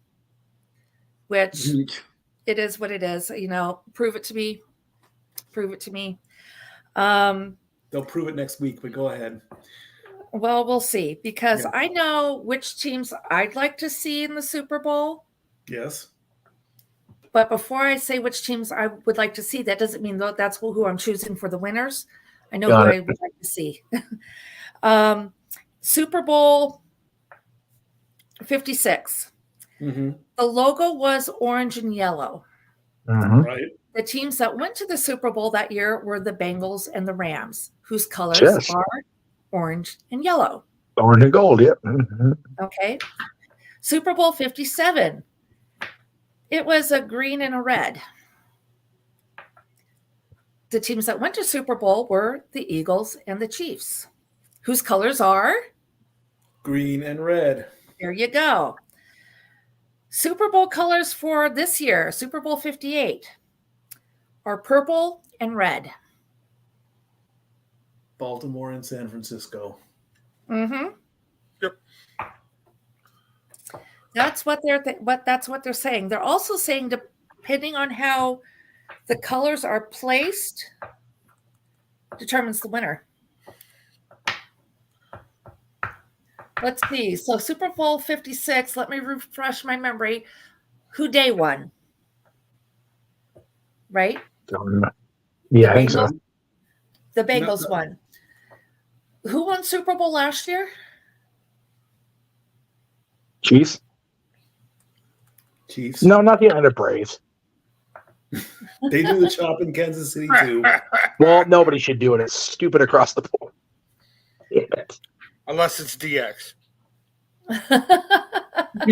which it is what it is. You know, prove it to me. Prove it to me. They'll prove it next week, but go ahead. Well, we'll see, because I know which teams I'd like to see in the Super Bowl. Yes. But before I say which teams I would like to see, that doesn't mean that's who I'm choosing for the winners. I know who I would like to see. Super Bowl 56. Mm-hmm. The logo was orange and yellow. Mm-hmm. Right. The teams that went to the Super Bowl that year were the Bengals and the Rams, whose colors are orange and yellow. Orange and gold, yep. Mm-hmm. Okay. Super Bowl 57. It was a green and a red. The teams that went to Super Bowl were the Eagles and the Chiefs, whose colors are green and red. There you go. Super Bowl colors for this year, Super Bowl 58, are purple and red. Baltimore and San Francisco. Mm-hmm. Yep. That's what they're saying. They're also saying depending on how the colors are placed determines the winner. Let's see. So Super Bowl 56, let me refresh my memory. Who day won? Right? Yeah, I think so. The Bengals won. Who won Super Bowl last year? Chiefs? No, not the Atlanta Braves. They do the chop in Kansas City too. Well, nobody should do it. It's stupid across the board. Unless it's DX.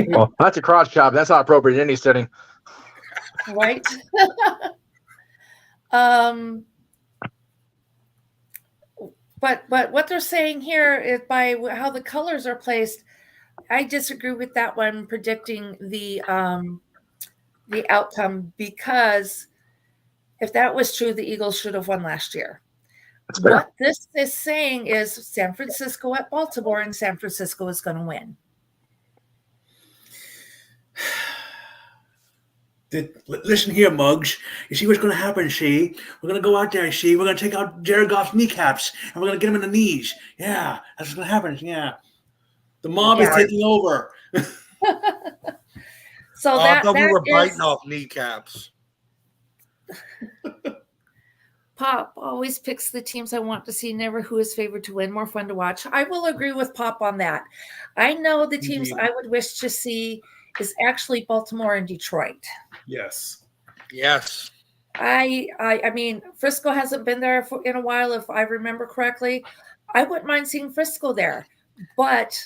Well, that's a cross chop. That's not appropriate in any setting. Right. But what they're saying here is by how the colors are placed, I disagree with that one predicting the outcome, because if that was true, the Eagles should have won last year. What this is saying is San Francisco at Baltimore, and San Francisco is going to win. Listen here, Muggs. You see what's going to happen, Shea? We're going to go out there, Shea. We're going to take out Jared Goff's kneecaps, and we're going to get him in the knees. Yeah, that's what's going to happen. Yeah. The mob is taking over. So I thought we were biting off kneecaps. Pop always picks the teams I want to see, never who is favored to win. More fun to watch. I will agree with Pop on that. I know the teams I would wish to see is actually Baltimore and Detroit. Yes. Yes. I mean, Frisco hasn't been there in a while, if I remember correctly. I wouldn't mind seeing Frisco there, but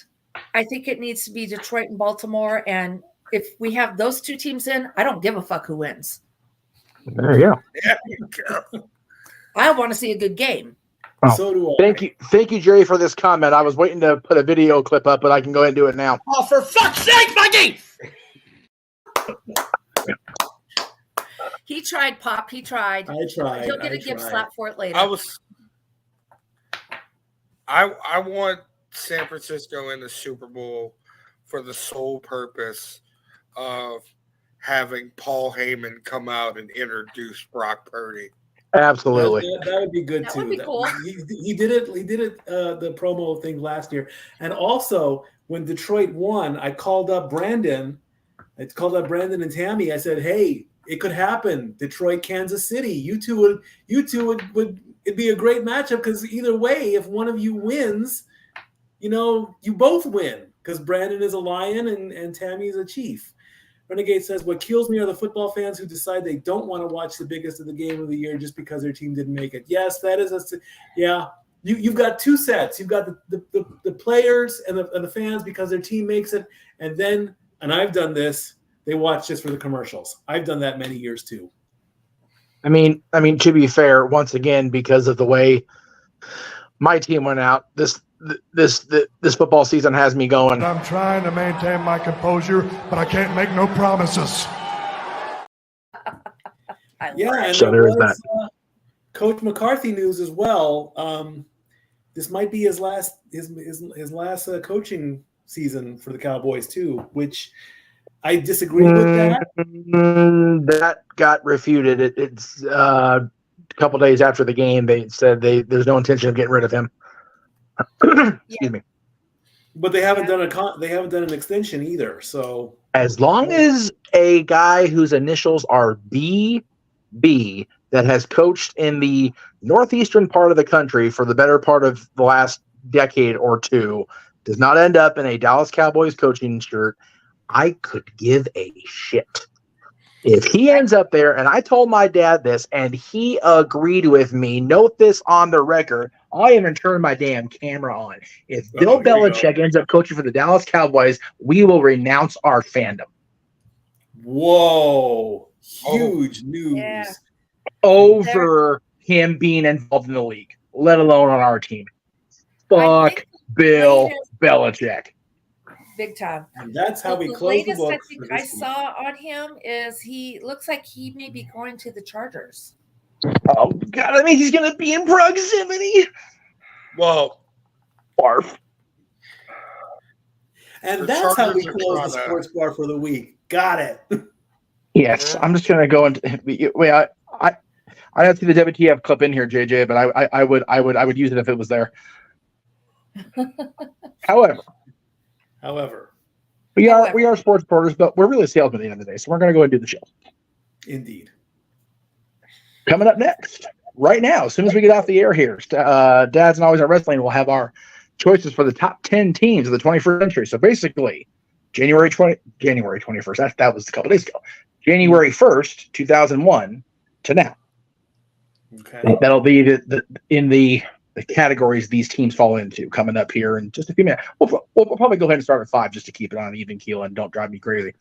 I think it needs to be Detroit and Baltimore. And if we have those two teams in, I don't give a fuck who wins. There you go. There you go. I want to see a good game. Oh, so do I. Thank you, Jerry, for this comment. I was waiting to put a video clip up, but I can go ahead and do it now. Oh, for fuck's sake, Mikey! He tried, Pop. He tried. I tried. He'll get a gift slap for it later. I want San Francisco in the Super Bowl for the sole purpose of having Paul Heyman come out and introduce Brock Purdy. Absolutely. That would be good too. That would be cool. He did it. He did it. The promo thing last year, and also when Detroit won, I called up Brandon. I called up Brandon and Tammy. I said, "Hey, it could happen. Detroit, Kansas City. You two would it'd be a great matchup because either way, if one of you wins, you both win because Brandon is a Lion and Tammy is a Chief." Renegade says, "What kills me are the football fans who decide they don't want to watch the biggest of the game of the year just because their team didn't make it." Yes, that is yeah. You've got two sets. You've got the players and the fans because their team makes it, and I've done this. They watch just for the commercials. I've done that many years too. I mean, to be fair, once again, because of the way my team went out, this football season has me going. I'm trying to maintain my composure, but I can't make no promises. Yeah, and so there is that. Coach McCarthy news as well. This might be his last coaching season for the Cowboys too, which I disagree with that. That got refuted. It's a couple days after the game. They said there's no intention of getting rid of him. Excuse me. But they haven't done an extension either. So as long as a guy whose initials are BB that has coached in the northeastern part of the country for the better part of the last decade or two does not end up in a Dallas Cowboys coaching shirt, I could give a shit. If he ends up there, and I told my dad this, and he agreed with me, note this on the record, I even turned my damn camera on. If Bill Belichick ends up coaching for the Dallas Cowboys, we will renounce our fandom. Whoa. Huge news. Yeah. Over him being involved in the league, let alone on our team. Fuck Bill Belichick. big time. And that's how we the close the latest book. I think I saw on him is he looks like he may be going to the Chargers. Oh God! I mean, he's going to be in proximity. Well, barf. And that's how we close the sports bar for the week. Got it. Yes, I'm just going to go and wait. I don't see the WTF clip in here, JJ, but I would use it if it was there. However, we are sports reporters, but we're really salesmen at the end of the day, so we're going to go and do the show. Indeed. Coming up next, right now, as soon as we get off the air here, Dads and Always Our Wrestling will have our choices for the top 10 teams of the 21st century. So basically, January 21st. That was a couple days ago. January 1st, 2001 to now. Okay. That'll be in the categories these teams fall into coming up here in just a few minutes. We'll probably go ahead and start at 5 just to keep it on an even keel and don't drive me crazy.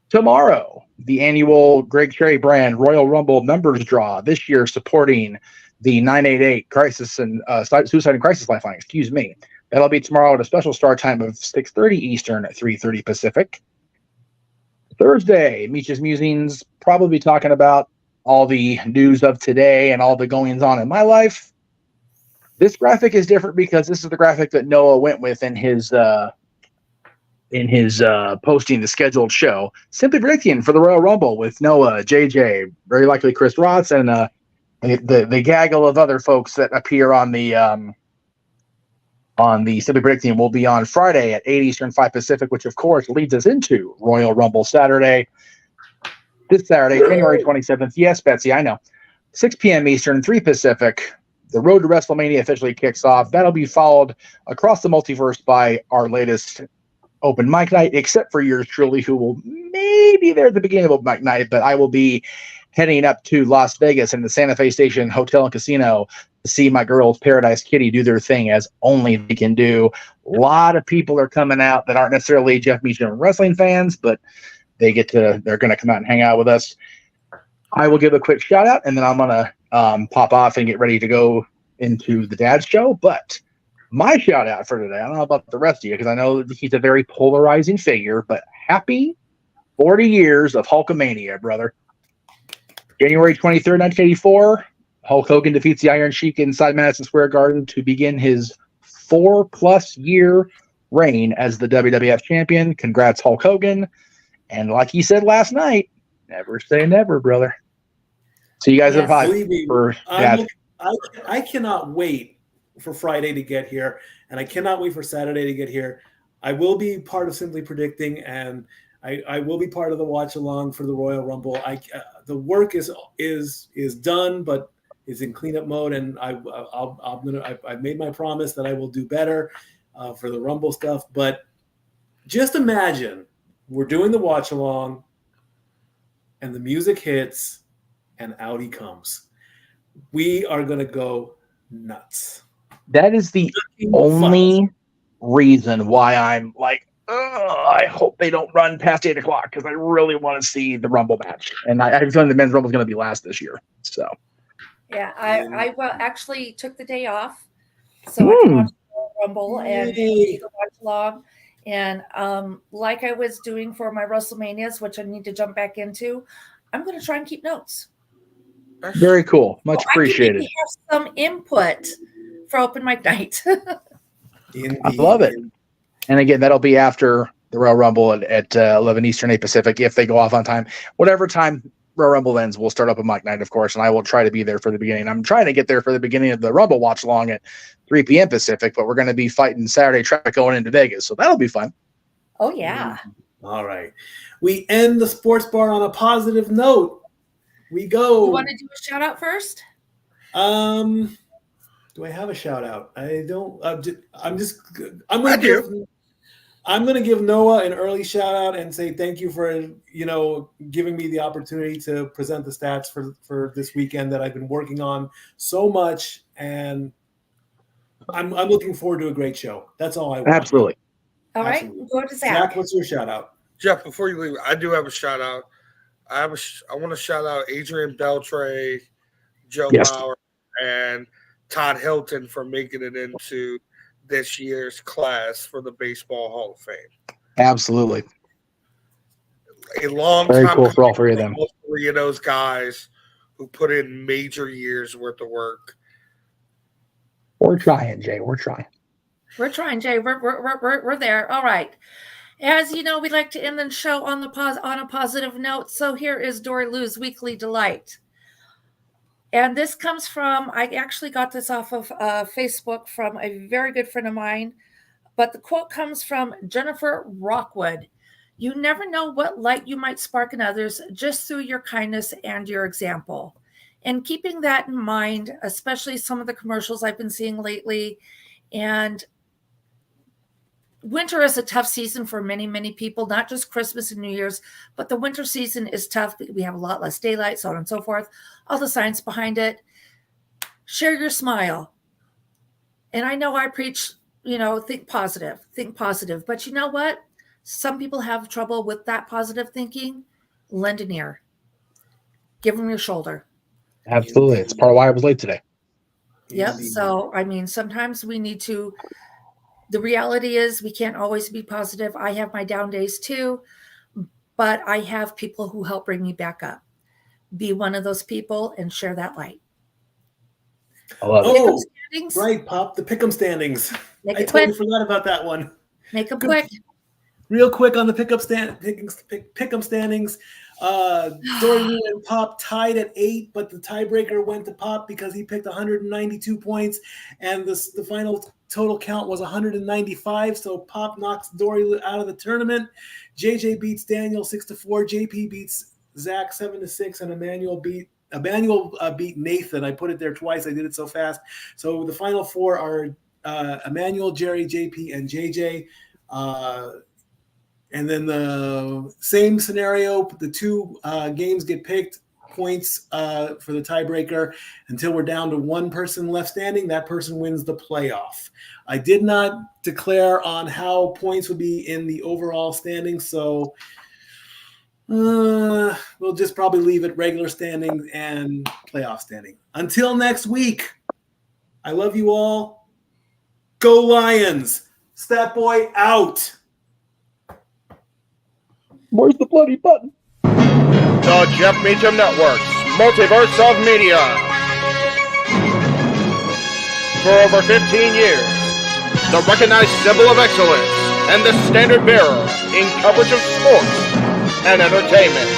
Tomorrow, the annual Greg Cherry brand Royal Rumble members draw, this year supporting the 988 Crisis and Suicide and Crisis Lifeline. Excuse me. That'll be tomorrow at a special start time of 6:30 Eastern, 3:30 Pacific. Thursday, Meech's Musings, probably talking about all the news of today and all the goings on in my life. This graphic is different because this is the graphic that Noah went with in his posting the scheduled show. Simply predicting for the Royal Rumble with Noah, JJ, very likely Chris Rotz, and the gaggle of other folks that appear on the Simply Predicting will be on Friday at 8 Eastern, 5 Pacific, which of course leads us into Royal Rumble Saturday. This Saturday, January 27th. Yes, Betsy, I know. 6 p.m. Eastern, 3 Pacific. The road to WrestleMania officially kicks off. That'll be followed across the multiverse by our latest open mic night, except for yours truly, who will maybe there at the beginning of open mic night, but I will be heading up to Las Vegas in the Santa Fe Station Hotel and Casino to see my girls Paradise Kitty do their thing as only they can do. A lot of people are coming out that aren't necessarily Jeff Meacham wrestling fans, but they're going to come out and hang out with us. I will give a quick shout out, and then I'm going to pop off and get ready to go into the Dad's show. But my shout out for today, I don't know about the rest of you because I know he's a very polarizing figure, but happy 40 years of Hulkamania, brother. January 23rd, 1984, Hulk Hogan defeats the Iron Sheik inside Madison Square Garden to begin his 4+ year reign as the WWF champion. Congrats, Hulk Hogan. And like he said last night, never say never, brother. So you guys have 5 for Dad. I cannot wait for Friday to get here, and I cannot wait for Saturday to get here. I will be part of Simply Predicting, and I will be part of the watch along for the Royal Rumble. The work is done, but is in cleanup mode, and I've made my promise that I will do better for the Rumble stuff. But just imagine we're doing the watch along, and the music hits, and out he comes. We are going to go nuts. That is the only reason why I'm like, I hope they don't run past 8 o'clock because I really want to see the Rumble match. And I have a feeling the men's Rumble is going to be last this year. So, yeah, I actually took the day off so I can watch the Rumble and watch along. And like I was doing for my WrestleManias, which I need to jump back into, I'm going to try and keep notes. Very cool. Much appreciated. I can have some input for open mic night. I love it. And again, that'll be after the Royal Rumble at 11 Eastern, 8 Pacific, if they go off on time. Whatever time Royal Rumble ends, we'll start up a mic night, of course, and I will try to be there for the beginning. I'm trying to get there for the beginning of the Rumble watch along at 3 p.m. Pacific, but we're going to be fighting Saturday traffic going into Vegas, so that'll be fun. Oh, yeah. All right. We end the sports bar on a positive note. We go. You want to do a shout out first? Do I have a shout out? I don't. I'm going to give Noah an early shout out and say thank you for giving me the opportunity to present the stats for this weekend that I've been working on so much, and I'm looking forward to a great show. That's all I want. Absolutely. All right, go to Zach. Zach, what's your shout out? Jeff, before you leave, I do have a shout out. I want to shout out Adrian Beltre, Joe Bauer, and Todd Hilton for making it into this year's class for the Baseball Hall of Fame. Absolutely. A long Very time cool for all three of them. All three of those guys who put in major years worth of work. We're trying, Jay. We're trying. We're trying, Jay. We're there. All right. As you know, we like to end the show on a positive note. So here is Dory Lou's Weekly Delight. And this comes from, I actually got this off of Facebook from a very good friend of mine. But the quote comes from Jennifer Rockwood. You never know what light you might spark in others just through your kindness and your example. And keeping that in mind, especially some of the commercials I've been seeing lately, and winter is a tough season for many, many people, not just Christmas and New Year's, but the winter season is tough. We have a lot less daylight, so on and so forth, all the science behind it. Share your smile. And I know I preach, think positive. But you know what? Some people have trouble with that positive thinking. Lend an ear. Give them your shoulder. Absolutely. It's part of why I was late today. Yep. So, sometimes we need to, the reality is we can't always be positive. I have my down days too, but I have people who help bring me back up. Be one of those people and share that light. I love it. Oh, right, Pop, the pick'em standings. Make I it totally quick. forgot about that one. Make them quick. Real quick on the pick'em standings. Dory Lou and Pop tied at 8, but the tiebreaker went to Pop because he picked 192 points, and the final total count was 195. So Pop knocks Dory Lou out of the tournament. JJ beats Daniel 6-4. JP beats Zach 7-6, and Emmanuel beat Nathan. I put it there twice. I did it so fast. So the final four are Emmanuel, Jerry, JP, and JJ. And then the same scenario, the two games get picked, points for the tiebreaker until we're down to one person left standing. That person wins the playoff. I did not declare on how points would be in the overall standing, so we'll just probably leave it regular standing and playoff standing. Until next week, I love you all. Go Lions! Stat Boy out! Where's the bloody button? The Jeff Meacham Network's Multiverse of Media. For over 15 years, the recognized symbol of excellence and the standard bearer in coverage of sports and entertainment.